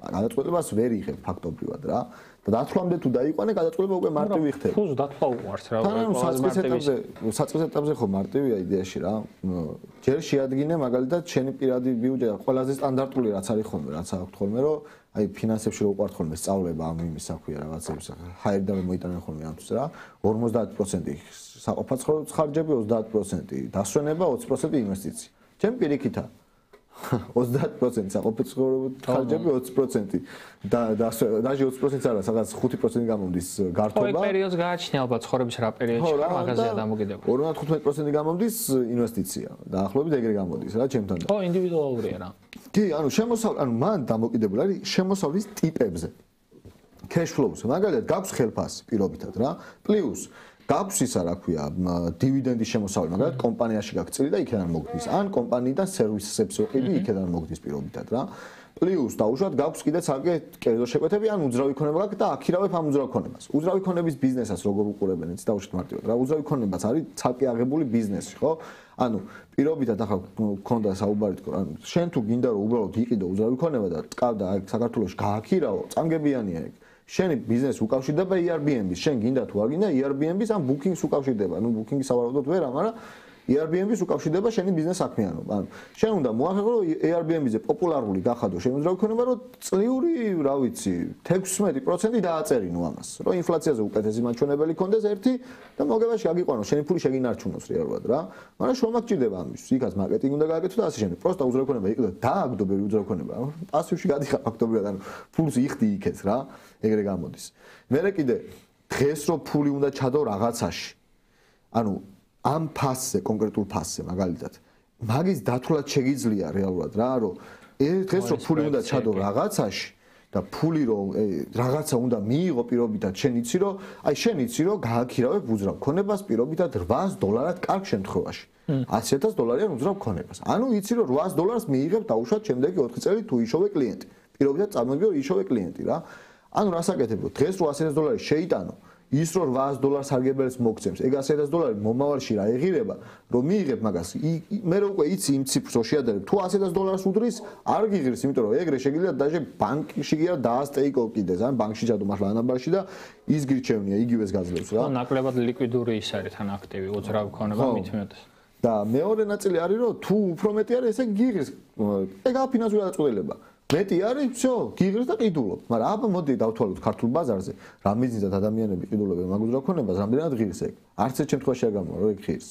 გადაწყვეტილებას ვერ იღებ ფაქტობრივად რა. და დათვლამდე თუ დაიყვანე, გადაწყვეტილება უკვე მარტივი ხდება. ფულს დათვლა უყვარს რა. ანუ საწყის ეტაპზე ხო მარტივია იდეაში რა. ჯერ შეადგინე მაგალითად შენი პირადი ბიუჯეტი, ყველაზე სტანდარტული რაც არის ხოლმე, რაც აქვს ხოლმე, რომ აი ფინანსებში რო უყვართ ხოლმე სწავლება ამ იმის საქვია რაღაცების ჰაერი და მოიტანენ ხოლმე ამთვის რა 50% საყოფაცხოვრებო ხარჯები 30% დასვენება 20% ინვესტიცია ჩემ პირიქითა 30% საყოფაცხოვრებო ხარჯები 20% და დაჟე 20% არა სადაც 5% გამომდის გართობა ოი პერიოდს გააჩნია ალბათ ცხოვრების რა პერიოდში მაგაზია დამოკიდებული 50-15% გამომდის ინვესტიცია დაახლოებით ეგრე გამოდის რა ჩემთან ხო ინდივიდუალურია რა კი ანუ ანუ მან დამოკიდებული არის შემოსავლის ტიპებზე cash flows მაგალითად გაქვს ხელფასი პირობითად რა პლუს გაქვს ისა რა ქვია დივიდენდის შემოსავალი მაგალითად კომპანიაში გაქვს წილი და იქიდან მოგდის ან კომპანიიდან სერვისებს ვიყიდი იქიდან მოგდის პირობითად რა პლუს დაუშვათ გაქვს კიდე ცალკე კერძო შეკვეთები ან უძრავი ქონება გაქვს და აქირავებ ამ უძრავ ქონებას უძრავი ქონების ბიზნესას როგორ უყურებენ იცი დაუშვათ მარტივად რა უძრავი ქონებას არის ცალკე აღებული ბიზნესი ხო ანუ პირობითად ახლა გქონდა საუბარი თქო ანუ შენ თუ გინდა რომ უბრალოდ იყიდო უძრავი ქონება და ტყავდა აი საქართველოში გააქირავო წამგებიანია ეგ შენი ბიზნესი უკავშირდება Airbnb-ს შენ გინდა თუ არ გინდა Airbnb-ს ან Booking-ს უკავშირდება ანუ Booking-ი სავარაუდოდ ვერა მაგრამ Airbnb-ს უკავშირდება შენი ბიზნეს საქმიანობა ანუ შენ უნდა მოახერხო რომ Airbnb-ზე პოპულარული გახადო შენ უძრავი ქონება რომ წლიური რა ვიცი 16% დააწერინო ამას რომ ინფლაციაზე უკეთესი მაჩვენებელი კონდეს ერთი და მოგებაში გაგიყვანო შენი ფული შეგინარჩუნოს რეალურად რა მაგრამ შრომა გჭირდება ამის იქაც მარკეტინგი უნდა გააკეთო და ასე შემდეგ პროსტა უძრავი ქონება იყიდო დააგდო ბევრი უძრავი ქონება პასივში გადიხარ ფაქტობრივად ანუ ფულს იხდი იქეთ რა ეგრე გამოდის მერე კიდე დღეს რო ფული უნდა ჩადო რაღაცაში ანუ ამ ფასზე კონკრეტულ ფასზე მაგალითად მაგის დათვლად შეგიძლია რეალურად რა რომ დღეს რო ფული უნდა ჩადო რაღაცაში და ფული რომ რაღაცა უნდა მიიღო პირობითად შენ იცი რომ აი შენ იცი რომ გააქირავებ უძრავ ქონებას პირობითად $8 კარგ შემთხვევაში $100,000 უძრავ ქონებას ანუ იცი რომ $800 მიიღებ დაუშვათ შემდეგი 4 წელი თუ იშოვე კლიენტი პირობითად წარმოგიდგენთ რომ იშოვე კლიენტი რა ანუ რას აკეთებო დღეს $800 შეიტანო ის რომ $800 სარგებელს მოგცემს ეგ $100,000 მომავალში რა ეღირება რომ მიიღებ მაგას მე რო უკვე იცი იმ ციფრს რო შეადარებ თუ $100,000 უდრის არ გიღირს იმიტომ რომ ეგრე შეგიძლია დაჟე ბანკში გია დაასტეიკო კიდეს ან ბანკში ჩადო მართლა ანაბარში და ის გირჩევნია იგივეს გაძლევს რა ნაკლებად ლიკვიდური ის არის თან აქტივი უძრავი ქონება მithumetes და მეორე ნაწილი არის რომ თუ უფრო მეტი არის ესე გიღირს ეგაა ფინანსური გადაწყვეტილება მეტი არის, всё, გიღირს და ყიდულობ. მაგრამ აბა მოდი დავთვალოთ ქართულ ბაზარზე, რა მიზნით ადამიანები ყიდულობენ მაგ უძრავ ქონებას, რამდენად ღირს ეგ? არც ერთ შემთხვევაში არ გამოვა, რომ ეგ ღირს.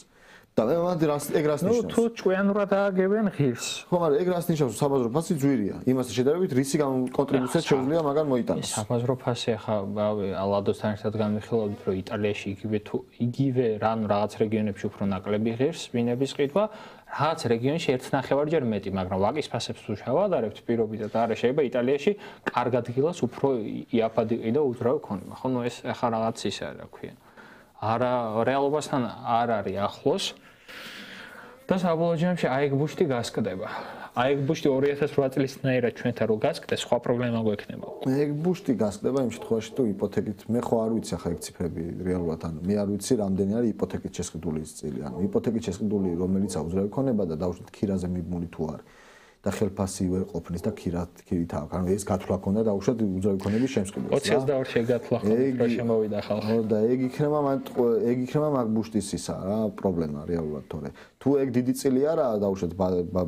და მე მანდ ეგ რას ნიშნავს? თუ ჭკვიანურად ააგებენ ღირს. ხო, მაგრამ ეგ რას ნიშნავს? საბაზრო ფასი ძვირია. იმასთან შედარებით რისი კონტრიბუციაც შეუძლია მაგან მოიტანოს. საბაზრო ფასი ახლა ლადოსთან ერთად განვიხილავთ, რომ იტალიაში იგივე რანუ რაღაც რეგიონებში უფრო ნაკლები ღირს ვინების ყიდვა. რაღაც რეგიონში 1.5-ჯერ მეტი, მაგრამ ვაკის ფასებს თუ შევადარებთ პირობითად, არა შეიძლება იტალიაში კარგ ადგილას უფრო იაფად იყიდო უძრავი ქონება. ხო, ნუ ეს ახლა რაღაც ისე რა ქვია. არა რეალობასთან არ არის ახლოს. და საბოლოო ჯამში აიგ ბუშტი გასკდება. აიგ ბუშტი 2008 წლისნაირად ჩვენთან რო გასკდეს, სხვა პრობლემა გვექნება. ეგ ბუშტი გასკდება იმ შემთხვევაში თუ იპოთეკით, მე ხო არ ვიცი ახლა ეგ ციფრები რეალურად, ანუ მე არ ვიცი რამდენი არის იპოთეკით შესყიდული ის წილი, ანუ იპოთეკით შესყიდული რომელიც აუძრავი ქონება და დაუშვათ ქირაზე მიბმული თუ არის. და ხელფასი ვერ ყოფნის და ქირით აქვს. ანუ ეს გათვლა ქონდა დაუშვათ უძრავი ქონების შემსყიდვას. 20-ს და 2 შეგათვლა ხო შემოვიდა ხალხი. და ეგ იქნება მაგ ბუშტის ისა რა პრობლემა რეალურად თორე. თუ ეგ დიდი წილი არაა დაუშვათ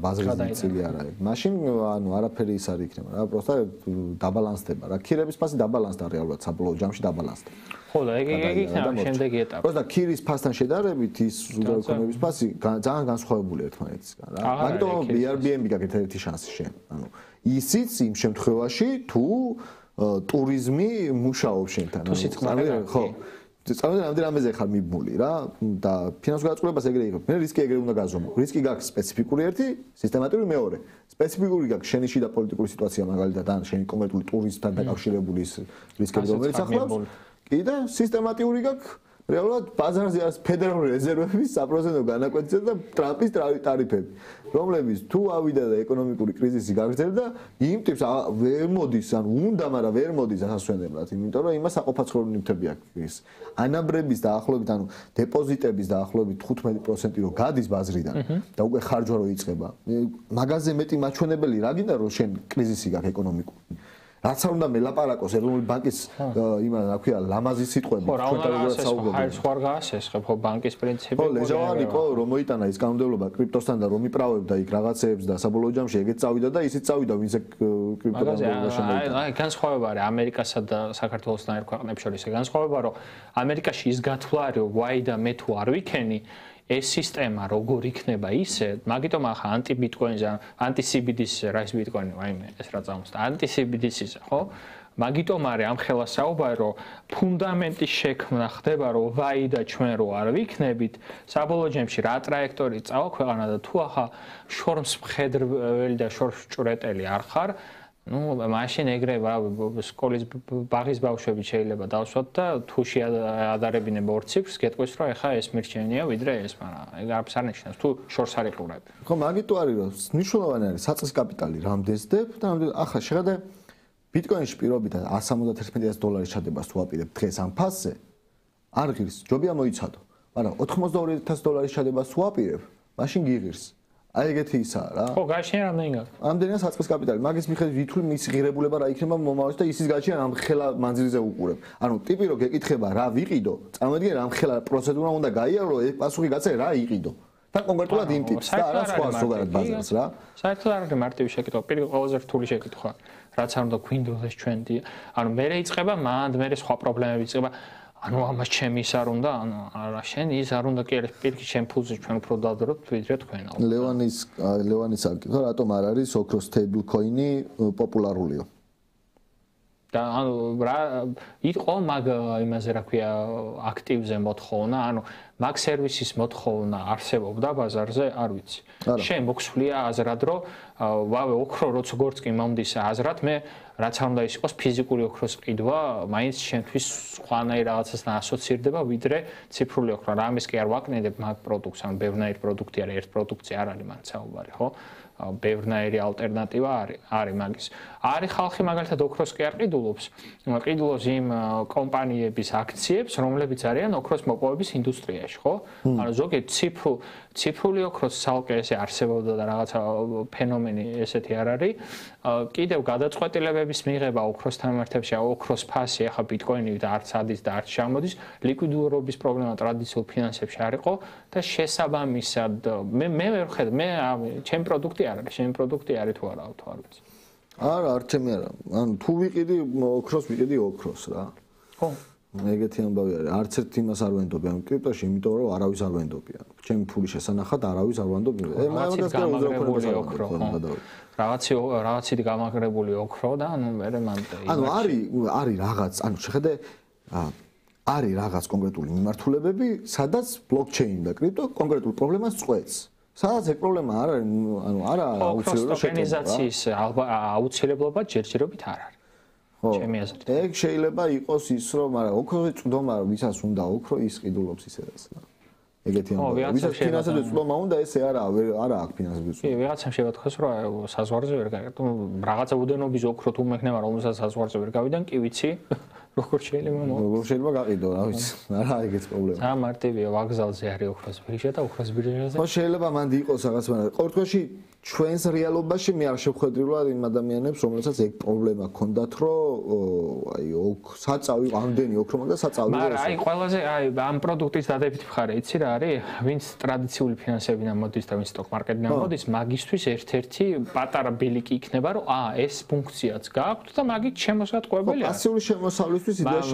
ბაზრის დიდი წილი არაა ეგ. მაშინ ანუ არაფერი ის არ იქნება რა, პროსტა დაბალანსდება რა. ქირების ფასი დაბალანსდა რეალურად საბოლოო ჯამში დაბალანსდა. ხო და ეგ იქნება შემდეგი ეტაპი. პროსტა ქირის ფასთან შედარებით ის უძრავი ქონების ფასი ძალიან განსხვავებულია ერთმანეთისგან რა. მაგიტომ Airbnb გაკეთე ერთი შანსი შენ. ანუ ისიც იმ შემთხვევაში თუ ტურიზმი მუშაობს შენთან. ანუ ხო. წარმოიდგინე რამდენადმეზე ხარ მიბმული რა და ფინანსურ გადაწყვეტილებას ეგრე იღებ. მე რისკი ეგრე უნდა გაზომო. რისკი გაქვს სპეციფიკური ერთი, სისტემატიური მეორე. სპეციფიკური გაქვს შენი შიდა პოლიტიკური სიტუაცია მაგალითად ან შენი კონკრეტული ტურისტთან დაკავშირებული ის რისკები რომელიც ახლავს. კი და სისტემატიური გაქვს რეალურად ბაზარზე არის ფედერალური რეზერვების 100% განაკვეთისა და ტრამპის ტარიფები, რომლებიც თუ ავიდა და ეკონომიკური კრიზისი გაგრძელდა, იმ ტიპს ვერ მოდის, ან უნდა, მაგრამ ვერ მოდის ასასვენებლად, იმიტომ რომ იმას საყოფაცხოვრებო ნივთები აქვს. ანაბრების დაახლოებით, ანუ დეპოზიტების დაახლოებით 15% რო გადის ბაზრიდან და უკვე ხარჯვა რო იწყება. მაგაზე მეტი მაჩვენებელი რა გინდა რომ შენ კრიზისი გაქვს ეკონომიკური. რაც არ უნდა მელაპარაკოს ეროვნული ბანკის იმა რა ქვია ლამაზი სიტყვები ხო რა გაასესხებ ხო ბანკის პრინციპი ხო ლეჟავარ იყო რომ მოიტანა ის კანონმდებლობა კრიპტოსთან და რომ იპრავებდა იქ რაღაცეებს და საბოლოო ჯამში ეგეც წავიდა და ისიც წავიდა ვინც კრიპტოკანონმდებლობა შემოიტანა აი განსხვავება არის ამერიკასა და საქართველოსთან ერთ ქვეყნებს შორის განსხვავება რომ ამერიკაში ის გათვლა არის ვაი და მე თუ არ ვიქენი ეს სისტემა როგორ იქნება ისე მაგიტომ ახლა ანტიბიტკოინზე ანტი-CBDC-ზე რა ის ბიტკოინი ვაიმე ეს რა წამოსდა ანტი-CBDC-ზე ხო მაგიტომ არის ამ ხელა საუბარი რომ ფუნდამენტის შექმნა ხდება რომ ვაი და ჩვენ რო არ ვიქნებით საბოლოო ჯამში რა ტრაექტორი წავა ქვეყანა და თუ ახლა შორმს მხედრელი და შორს ჭრეტელი არ ხარ ну მაშინ ეგრე სკოლის ბაღის ბავშვები შეიძლება დავსვათ და თუ შეადარებინება ორ ციფრს გეტყვის რომ ეხა ეს მირჩენია ვიდრე ეს მაგრამ ეგ არც არ ნიშნავს თუ შორს არ იყურებ ხო მაგიტო არის რომ მნიშვნელოვანი არის საწყის კაპიტალი რამდენსდებ და ახლა შეხედე ბიტკოინში პირობითად $171,000 ჩადებას თუ აპირებ დღეს ამ ფასზე არ ღირს ჯობია მოიცადო მაგრამ $82,000 ჩადებას თუ აპირებ მაშინ გიღირს აი ეგეთი ისაა რა. ხო, გააჩნია რამდენი გაქვს? ამდენია საწყის კაპიტალი. მაგის მიხედვით ვითვლი მის ღირებულება რა იქნება მომავალში და ისიც გააჩნია ამ ხელა მანძილზე უყურებ. ანუ ტიპი რო გეკითხება რა ვიყიდო, წარმოვიდგინე ამ ხელა პროცედურა უნდა გაიარო, ეს პასუხი გაცე რა იყიდო. და კონკრეტულად იმ ტიპს და არა სხვა ზოგადად ბაზარს რა. საერთოდ არ არის მარტივი შეკითხვა, პირველი ყველაზე რთული შეკითხვა. რაც არ უნდა გვინდოდეს ჩვენ. ანუ მე იწყება მანდ მე სხვა პრობლემები იწყება. ანუ ამას ჩემი ის არ უნდა, ანუ არა შენ ის არ უნდა კი პირიქით ჩემ ფულზე ჩვენ უფრო დავდრობთ ვიდრე თქვენ. ლევანის აკითხვა, რატომ არ არის ოქროს stable coin-ი პოპულარულიო? და ანუ რა იყო მაგ იმაზე რა ქვია აქტივზე მოთხოვნა, ანუ მაგ სერვისის მოთხოვნა არსებობდა ბაზარზე, არ ვიცი. შენ მოგვსვლია აზრად რომ ვავე ოქრო როგორც კი მომდის აზრად მე რაც არ უნდა ის იყოს ფიზიკური ოქროს ყიდვა, მაინც შენთვის სხვანაირ რაღაცასთან ასოცირდება ვიდრე ციფრული ოქრო. რამის კი არ ვაკნედებ მაგ პროდუქტს, ანუ ბევრნაირი პროდუქტი არის, ერთ პროდუქტი არ არის მან საუბარი, ხო? ბევრნაირი ალტერნატივა არის მაგის. არის ხალხი მაგალითად ოქროს კი არ ყიდულობს, ყიდულობს იმ კომპანიების აქციებს, რომლებიც არიან ოქროს მოპოვების ინდუსტრიაში, ხო? ანუ ზოგიერთ ციფრული ოქროს ცალკე ესე არსებობდა და რაღაცა ფენომენი ესეთი არ არის. კიდევ გადაწყვეტილებების მიღება ოქროსთან მიმართებაში, ოქროს ფასი ახლა ბიტკოინი და არც ადის და არც ჩამოდის, ლიკვიდურობის პრობლემა ტრადიციულ ფინანსებში არ იყო და შესაბამისად მე ვერ ხედავ, მე ჩემი პროდუქტი არ არის, ჩემი პროდუქტი არის თუ არა, თუ არ ვიცი. არა, არ ჩემი არა. ანუ თუ ვიყიდი ოქროს, ვიყიდი ოქროს რა. ხო. ეგეთი ამბავი არის. არც ერთ იმას არ ვენდობი ამ კრიპტოში, იმიტომ რომ არავის არ ვენდობია. ჩემი ფული შესანახად არავის არ ვენდობი. მაგას გამაგრებული ოქრო, ხო. რაღაცით გამაგრებული ოქრო და ანუ მე მან ანუ არის რაღაც, ანუ შეხედე არის რაღაც კონკრეტული მიმართულებები, სადაც ბლოკჩეინი და კრიპტო კონკრეტულ პრობლემას წყვეტს. სადაც ეგ პრობლემა არ არის, ანუ არა აუცილებლად ტოკენიზაციის აუცილებლობა ჯერჯერობით არ არის. ჩემი აზრით. ეგ შეიძლება იყოს ის, რომ მაგრამ ოქროზე წვდომა ვისაც უნდა ოქრო ის ყიდულობს ისედაც. ეგეთი ამბავი. ვისაც ფინანსებზე წვდომა უნდა ესე არა აქვს ფინანსებზე წვდომა. კი, ვიღაცამ შევათქვას, რომ საზღვარზე ვერ გაიგეთ. რაღაცა უდენობის ოქრო თუ მექნება, რომელსაც საზღვარზე ვერ გავიდან, კი ვიცი. როგორ შეიძლება გაყიდო, რა ვიცი. არა ეგეც პრობლემა. და მარტივია, ვაგზალზე არის ოქროს ბირჟა და ოქროს ბირჟაზე. ხო შეიძლება მანდი იყოს რაღაც, მაგრამ ყოველთვის ჩვენს რეალობაში მე არ შევხედრილვარ იმ ადამიანებს, რომელსაც ეგ პრობლემა ჰქონდათ, რომ აი საწავი ამდენი ოქრო და საწავი. მაგრამ აი ყველაზე აი ამ პროდუქტის დადებითი მხარე იცი რა არის? ვინც ტრადიციული ფინანსებიდან მოდის და ვინც სტოკ მარკეტიდან მოდის, მაგისთვის ერთ-ერთი პატარა ბილიკი იქნება, რომ ეს ფუნქციაც გააქვთ და მაგით შემოსატყუებელია. პასიური შემოსავლისთვის იდეაში.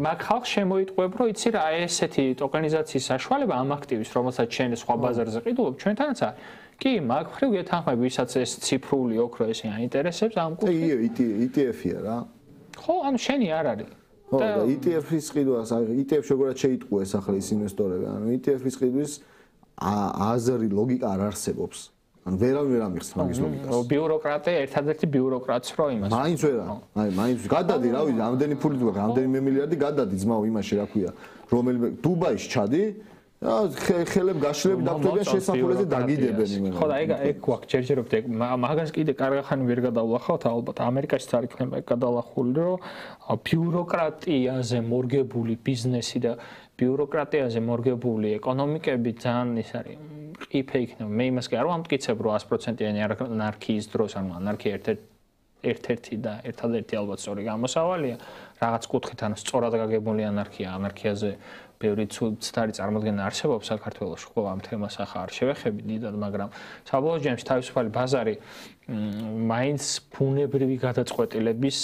მაგ ხალხს შემოიტყუებ, რომ იცი რა, ესეთი ტოკენიზაციის საშუალება ამ აქტივის, რომელსაც ჩვენ სხვა ბაზარზე ყიდულობ, ჩვენთანაც არის. კი, მაგ ხრივ გეთანხმები, ვისაც ეს ციფრული ოქრო ესე აინტერესებს ამ კუთხით. ETF-ია რა. ხო, ანუ შენი არ არის. ხო, და ETF-ის ყიდვას, ETF-ს როგორაც შეიტყუეს ახლა ის ინვესტორები, ანუ ETF-ის ყიდვის აზრი ლოგიკა არ არსებობს. ანუ ვერავინ ვერ ამიხსს მაგის ლოგიკას. ბიუროკრატია ერთადერთი ბიუროკრატს რო იმას. მაინც ვერა. აი, მაინც გადადი, რა ვიცი, ამდენი ფული თუ გაქვს, ამდენი მილიარდი გადადი ძმაო იმაში რა ქვია. რომელიმე დუბაიში ჩადი ხელებ გაშლები დაფტობიან შესაფულეზე დაგიდებენ იმენა. ხო და ეგ გვაქვს ჯერჯერობით ეგ მაგას კიდე კარგახანი ვერ გადავლახავთ ალბათ ამერიკაშიც არ იქნება ეგ გადალახული რომ ბიუროკრატიაზე მორგებული ბიზნესი და ბიუროკრატიაზე მორგებული ეკონომიკები ძალიან ის არის ყიფე იქნება. მე იმას კი არ ვამტკიცებ რომ 100%-იანი ანარქიის დროს ანუ ანარქია ერთ-ერთი და ერთადერთი ალბათ სწორი გამოსავალია რაღაც კუთხით ანუ სწორად გაგებული ანარქიაზე ბევრი ცუდარი წარმოდგენა არსებობს საქართველოში ხო ამ თემას ახლა არ შევეხები დიდად მაგრამ საბოლოო ჯამში თავისუფალი ბაზარი მაინც ბუნებრივი გადაწყვეტილების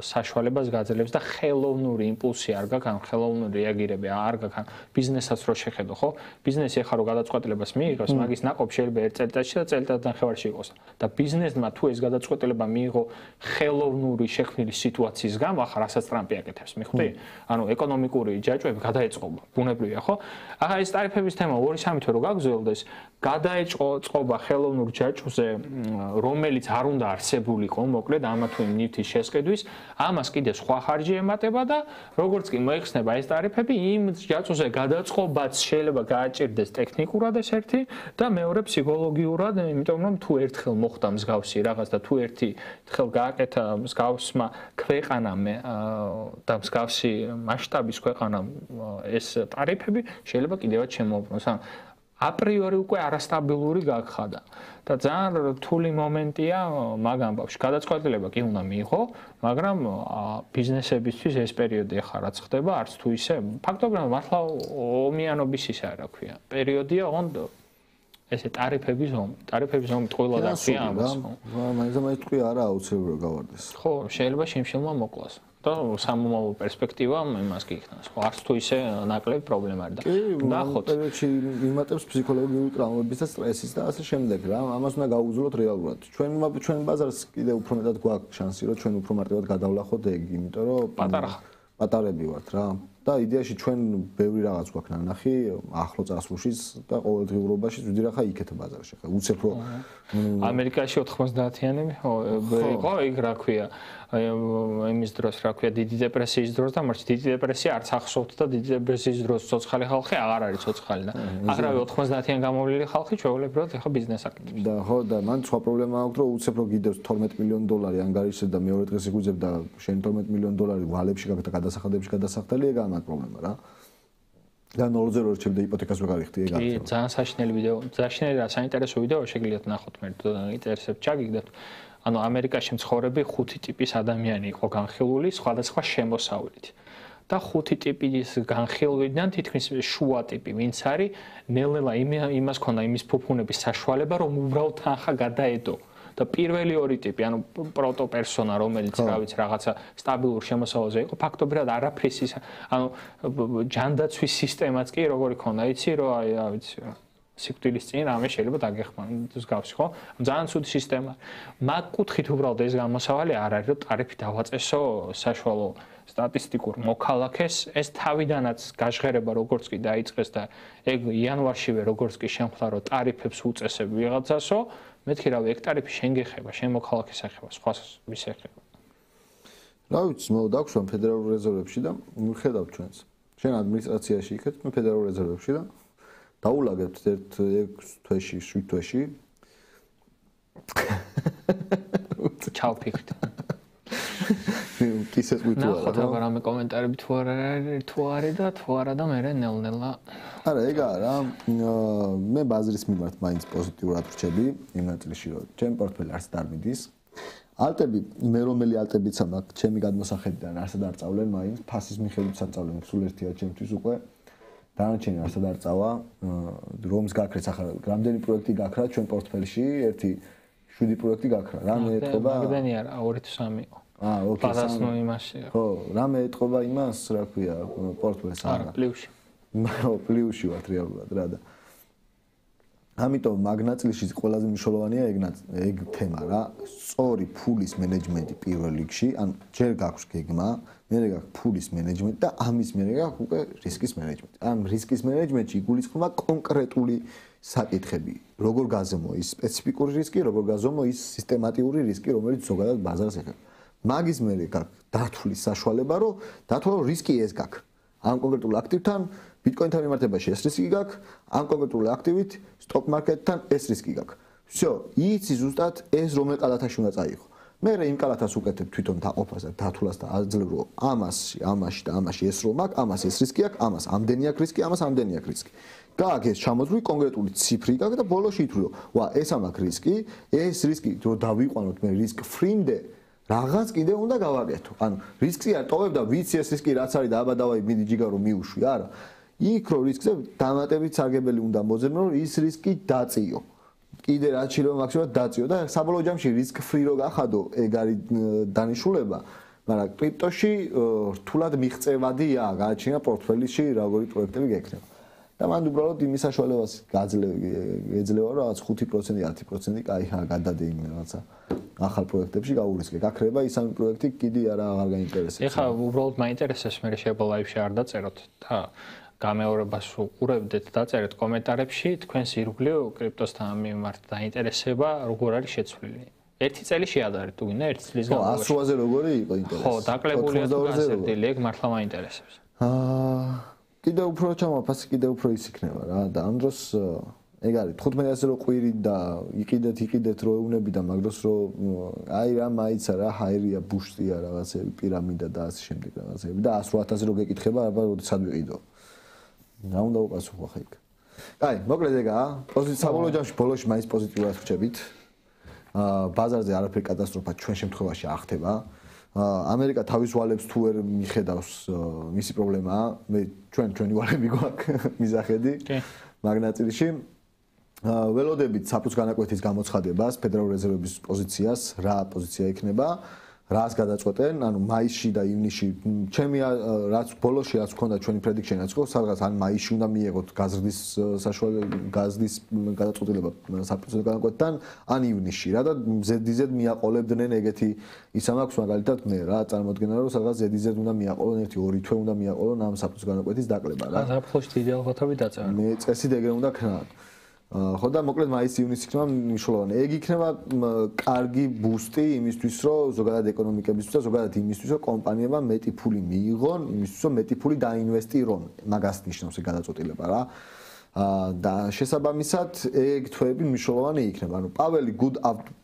საშუალებას გაძლევს და ხელოვნური იმპულსი არ გაქვს ან ხელოვნური რეაგირება არ გაქვს ან ბიზნესაც რო შეხედო ხო ბიზნესი ახლა რო გადაწყვეტილებას მიიღებს მაგის ნაკობ შეიძლება ერთ წელიწადში და წელიწად ნახევარში იყოს და ბიზნესმა თუ ეს გადაწყვეტილება მიიღო ხელოვნური შექმნილი სიტუაციის გამო ახლა რასაც ტრამპი აკეთებს მიხვდი ანუ ეკონომიკური ჯაჭვები გადაეწყობა ბუნებრივია ხო ახლა ეს ტარიფების თემა 2-3 თვე რო გაგრძელდეს გადაეწყობა ხელოვნურ ჯაჭვზე რომელიც არ უნდა არსებულიყო მოკლედ ამა თუ იმ ნივთის შესყიდვის ამას კიდე სხვა ხარჯი ემატება და როგორც კი მოიხსნება ეს ტარიფები იმ ჯაჭვზე გადაწყობაც შეიძლება გააჭირდეს ტექნიკურად ეს ერთი და მეორე ფსიქოლოგიურად იმიტომ რომ თუ ერთხელ მოხდა მსგავსი რაღაც და თუ ერთი თხელ გააკეთა მსგავსმა ქვეყანამ და მსგავსი მასშტაბის ქვეყანამ ეს ტარიფები შეიძლება კიდევაც შემოუბრუნოს ან აპრიორი უკვე არასტაბილური გაგხადა და ძალიან რთული მომენტია მაგ ამბავში გადაწყვეტილება კი უნდა მიიღო მაგრამ ბიზნესებისთვის ეს პერიოდი ახლა რაც ხდება არც თუ ისე ფაქტობრივად მართლა ომიანობის ისე რა ქვია პერიოდია ოღონდ ესე ტარიფების ომი ყველა და ქვია ამას მაინც თქვი არა აუცილებლად გავარდეს ხო შეიძლება შიმშილმა მოკლას და სამომავლო პერსპექტივა იმას გიქნას. ხო, არც თუ ისე ნაკლები პრობლემა არ და ნახოთ. პერიოდში იმატებს ფსიქოლოგიური ტრავმების და სტრესის და ასე შემდეგ რა. ამას უნდა გაუძლოთ რეალურად. ჩვენ ბაზარს კიდე უფრო მეტად გვაქვს შანსი, რომ ჩვენ უფრო მარტივად გადავლახოთ ეგ, იმიტომ რომ პატარები ვართ რა. და იდეაში ჩვენ ბევრი რაღაც გვაქვს ნანახი ახლო წასვლაშიც და ყოველდღიურობაში ვიდი რა ხა იქეთ ბაზარში ხა უცებ რო ამერიკაში 90-იანები იყო იქ რა ქვია იმის დროს რა ქვია დიდი დეპრესიის დროს და მარჩ დიდი დეპრესია არც ახსოვთ და დიდი დეპრესიის დროს ცოცხალი ხალხი აღარ არის ცოცხალი და აღრავი 90-იან გამოვლილი ხალხი ჩვეულებრივად ეხა ბიზნესს აკეთებს და ხო და მან სხვა პრობლემა აქვს რომ უცებ რო გიდევს 12 მილიონი დოლარი ანგარიშზე და მეორე დღეს იგუძებ და შენ 12 მილიონი დოლარი ვალებში გაქვს და გადასახადებში გადასახდელი ეგ ამათ პრობლემა რა და 0-ზე რო რჩები და იპოთეკას რო გარიხდი ეგ არის ძალიან საშინელი ვიდეო საშინელი და საინტერესო ვიდეო შეგიძლიათ ნახოთ მე ინტერესებს ჩაგიგდათ ანუ ამერიკაში მცხოვრები 5 ტიპის ადამიანი იყო განხილული სხვადასხვა შემოსავლით და 5 ტიპის განხილვიდან თითქმის შუა ტიპი ვინც არის ნელ-ნელა იმას ქონდა იმის ფუფუნების საშუალება რომ უბრალოდ თანხა გადაედო და პირველი ორი ტიპი ანუ პროტო პერსონა რომელიც რა ვიცი რაღაცა სტაბილურ შემოსავალზე იყო ფაქტობრივად არაფრის ის ანუ ჯანდაცვის სისტემაც კი როგორი ქონდა იცი რომ აი რა ვიცი სიკვდილის წინ რამე შეიძლება დაგეხმაროს გავს ხო ძალიან ცუდი სისტემა მაგ კუთხით უბრალოდ ეს გამოსავალი არ არის რომ ტარიფი დავაწესო საშუალო სტატისტიკურ მოქალაქეს ეს თავიდანაც გაჟღერება როგორც კი დაიწყეს და ეგ იანვარშივე როგორც კი შემხლა რომ ტარიფებს უწესებ ვიღაცასო მეთქი რავი ეგ ტარიფი შენ გეხება შენ მოქალაქეს ეხება სხვას ვის ეხება რა ვიცი მოვდაგვშვა ფედერალურ რეზერვებში და მიხედავ ჩვენს შენ ადმინისტრაციაში იქეთ მე ფედერალურ რეზერვებში და დაულაგებთ ერთ 6 თვეში 7 თვეში ჩავფიქრთ ისე ვიტყვა ნახოთ აბა რამე კომენტარები თუ არის და თუ არა და მე ნელ-ნელა არა ეგ არა მე ბაზრის მიმართ მაინც პოზიტიურად ვრჩები იმ ნაწილში რომ ჩემ პორტფელი არც არ მიდის ალტები მე რომელი ალტებიც მაქვს ჩემი გადმოსახედიდან არსად არ წავლენ მაინც ფასის მიხედვით საწავლენ სულ ერთია ჩემთვის უკვე დანარჩენი არსად არ წავა რომს გაქრეს ახლა რამდენი პროექტი გაქრა ჩვენ პორტფელში ერთი 7 პროექტი გაქრა რამე ეთყობა მაგდენი არა 2 თუ 3 იყო ოკეი პარასნო იმაში ხო რამე ეთყობა იმას რა ქვია პორტფელს არა პლუსში პლუსში ვართ რეალურად რა და ამიტომ მაგნაწილში ყველაზე მნიშვნელოვანია ეგ თემა რა სწორი ფულის მენეჯმენტი პირველ რიგში ან ჯერ გაქვს გეგმა მერე გაქვს ფულის მენეჯმენტი და ამის მერე გაქვს უკვე რისკის მენეჯმენტი ამ რისკის მენეჯმენტში იგულისხმება კონკრეტული საკითხები როგორ გაზომო ის სპეციფიკური რისკი როგორ გაზომო ის სისტემატიური რისკი რომელიც ზოგადად ბაზარს ეხება მაგის მერე გაქვს დათვლის საშუალება რომ დათვალო რისკი ეს გაქვს ამ კონკრეტულ აქტივთან ბიტკოინთან მიმართებაში ეს რისკი გაქვს ამ კონკრეტული აქტივით სტოკ მარკეტთან ეს რისკი გაქვს всё იცი ზუსტად ეს რომელ კალათაში უნდა წაიღო მე იმ კალათას უკეთებ თვითონ დაყოფას და დათვლას და აძლევ რომ ამაში და ამაში ეს რომ აქვს ამას ეს რისკი აქვს ამას ამდენი აქვს რისკი ამას ამდენი აქვს რისკი გააქვს ეს ჩამოწვი კონკრეტული ციფრი გააქვს და ბოლოში ითვლი, ვა, ეს ამაქვს რისკი, ეს რისკი რო დავიყვანოთ მე რისკ ფრიმდე რაღაც კიდე უნდა გავაკეთო. ანუ რისკი არ ტოვებ და ვიცი ეს რისკი რაც არის და აბა დავაი მიდი ჯიგა რომ მიუშვი, არა. იქ რო რისკზე დამატებით სარგებელი უნდა მოძებნო, რომ ის რისკი დაწიო. კიდე რაც შეიძლება მაქსიმალურად დაწიო და საბოლოო ჯამში რისკ ფრი რო გახადო, ეგ არის დანიშნულება. მაგრამ კრიპტოში რთულად მიღწევადია, გააჩინა პორტფელიში როგორი პროექტები გექნება. და მან უბრალოდ იმის საშუალებას ეძლევა რომ რაღაც 5%, 10% კაი გადადე იმ რაღაცა ახალ პროექტებში გაურისკე. გაქრება ისამი პროექტი კიდე აღარ გაინტერესებს. ეხლა უბრალოდ მაინტერესებს მე შეიძლება ლაივში არ დაწეროთ და გამეორებას უყურებდეთ, დაწერეთ კომენტარებში თქვენს ირგვლივ კრიპტოსთან მიმართ დაინტერესება როგორ არის შეცვლილი. ერთი წელი შეადარეთ თუ გინდა ერთი წლის განმავლობაში. 100-ზე როგორი იყო ინტერესი? ხო, დაკლებულია თუ განსხვავებული, ეგ მართლა მაინტერესებს. კიდე უფრო ჩამოფასი, კიდე უფრო ის იქნება რა და ამ დროს ეგ არის 15-ზე რო ყვირი და იყიდეთ რო ეუნები და მაგ დროს რო აი რა მაიცა რა ჰაერია, ბუშტია რაღაცები, პირამიდა და ასე შემდეგ რაღაცები და 108-ზე რო გეკითხება, აბა როდესაც ვიყიდო. რა უნდა უპასუხო ხა იქ. აი, მოკლედ ეგაა. საბოლოო ჯამში ბოლოში მაინც პოზიტიურად ვრჩებით. ბაზარზე არაფერი კატასტროფა ჩვენ შემთხვევაში არ ხდება. ამერიკა თავის ვალებს თუ ვერ მიხედავს მისი პრობლემაა. მე ჩვენი ვალები გვაქვს მიზახედი მაგნაწილში. ველოდებით საფუძ განაკვეთის გამოცხადებას ფედერალური რეზერვების პოზიციას, რა პოზიცია იქნება. რას გადაწყვეტენ, ანუ მაისში და ივნისში, ჩემი რაც ბოლოში რაც მქონდა ჩვენი პრედიქშენი რაც ხო, სადღაც ან მაისში უნდა მიიღოთ გაზრდის საშუალო გაზრდის გადაწყვეტილება საფუძველ განაკვეთთან, ან ივნისში რა და ზედიზედ მიაყოლებდნენ ეგეთი ისამ აქვს მაგალითად მე რა წარმოადგენა რომ სადღაც ზედიზედ უნდა მიაყოლონ 1-2 თვე უნდა მიაყოლონ ამ საფუძველ განაკვეთის დაკლება რა. საფუძველში დიდი ალბათობით დაწერა. მე წესით ეგრე უნდა ქნათ. ხო და მოკლედ მაისი-ივნისი იქნება მნიშვნელოვანი. ეგ იქნება კარგი ბუსტი იმისთვის, რომ ზოგადად ეკონომიკებისთვის და ზოგადად იმისთვის, რომ კომპანიებმა მეტი ფული მიიღონ, იმისთვის, რომ მეტი ფული დაინვესტირონ. მაგას ნიშნავს ეგ გადაწყვეტილება რა. და შესაბამისად ეგ თვეები მნიშვნელოვანი იქნება. ანუ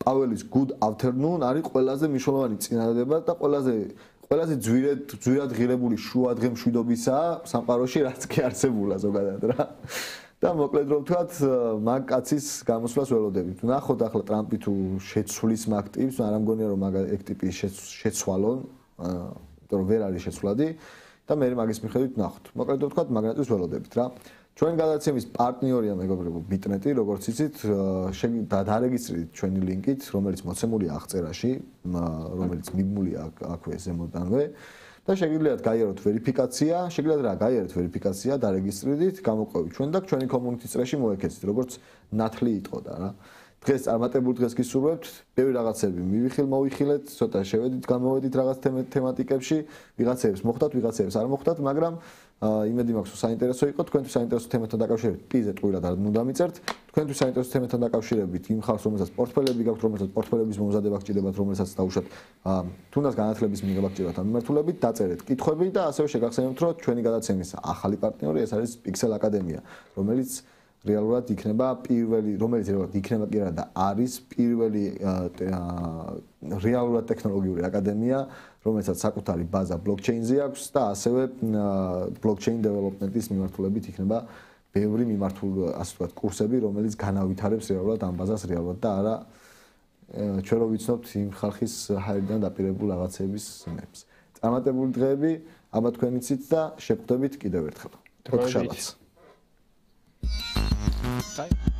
პაველის good afternoon არის ყველაზე მნიშვნელოვანი წინადადება და ყველაზე ძვირად ღირებული შუადღე მშვიდობისაა სამყაროში, რაც კი არსებულა ზოგადად რა. და მოკლედ რომ ვთქვათ, მაგ კაცის გამოსვლას ველოდებით. ნახოთ ახლა ტრამპი თუ შეცვლის მაგ ტიპს, არ ამგონია რომ მაგ ეგ ტიპი შეცვალონ, იმიტომ რომ ვერ არის შეცვლადი და მე მაგის მიხედვით ნახოთ. მოკლედ რომ ვთქვათ, მაგნატის ველოდებით რა. ჩვენ გადაცემის პარტნიორია მეგობრებო ბიტნეტი, როგორც იცით, დარეგისტრირეთ ჩვენი ლინკით, რომელიც მოცემულია აღწერაში, რომელიც მიბმულია აქვე ზემოდანვე. და შეგიძლიათ გაიაროთ ვერიფიკაცია, შეგიძლიათ რა გაიაროთ ვერიფიკაცია, დარეგისტრირდით, გამოყვებით ჩვენ და ჩვენი კომუნიტის წრეში მოექცეთ, როგორც ნათლი იტყოდა რა. დღეს წარმატებულ დღეს გისურვებთ, ბევრი რაღაცები მოვიხილეთ, ცოტა შევედით, გამოვედით რაღაც თემატიკებში, ვიღაცებს მოხდათ, ვიღაცებს არ მოხდათ, მაგრამ იმედი მაქვს, რომ საინტერესო იყო, თქვენთვის საინტერესო თემასთან დაკავშირებით პიზეთ ყვილად არ უნდა მიწერთ. თქვენთვის საინტერესო თემასთან დაკავშირებით იმ ხალხს, რომელსაც პორტფელები გაქვთ, რომელსაც პორტფელების მომზადება გჭირდებათ, რომელსაც დაუშვათ თუნდაც განათლების მიღება გჭირდებათ ამ მიმართულებით, დაწერეთ კითხვები და ასევე შეგახსენებთ, რომ ჩვენი გადაცემის ახალი პარტნიორი ეს არის Pixel Academia, რომელიც რეალურად იქნება კი არა და არის პირველი რეალურად ტექნოლოგიური აკადემია, რომელსაც საკუთარი ბაზა ბლოკჩეინზე აქვს და ასევე ბლოკჩეინ დეველოპმენტის მიმართულებით იქნება ბევრი ასე ვთქვათ კურსები, რომელიც განავითარებს რეალურად ამ ბაზას რეალურად და არა ჩვენ რო ვიცნობთ იმ ხალხის ჰაერიდან დაპირებულ რაღაცების იმებს. წარმატებული დღეები, აბა თქვენიცით და შევხვდებით კიდევ ერთხელ. ოთხშაბათს. Bye.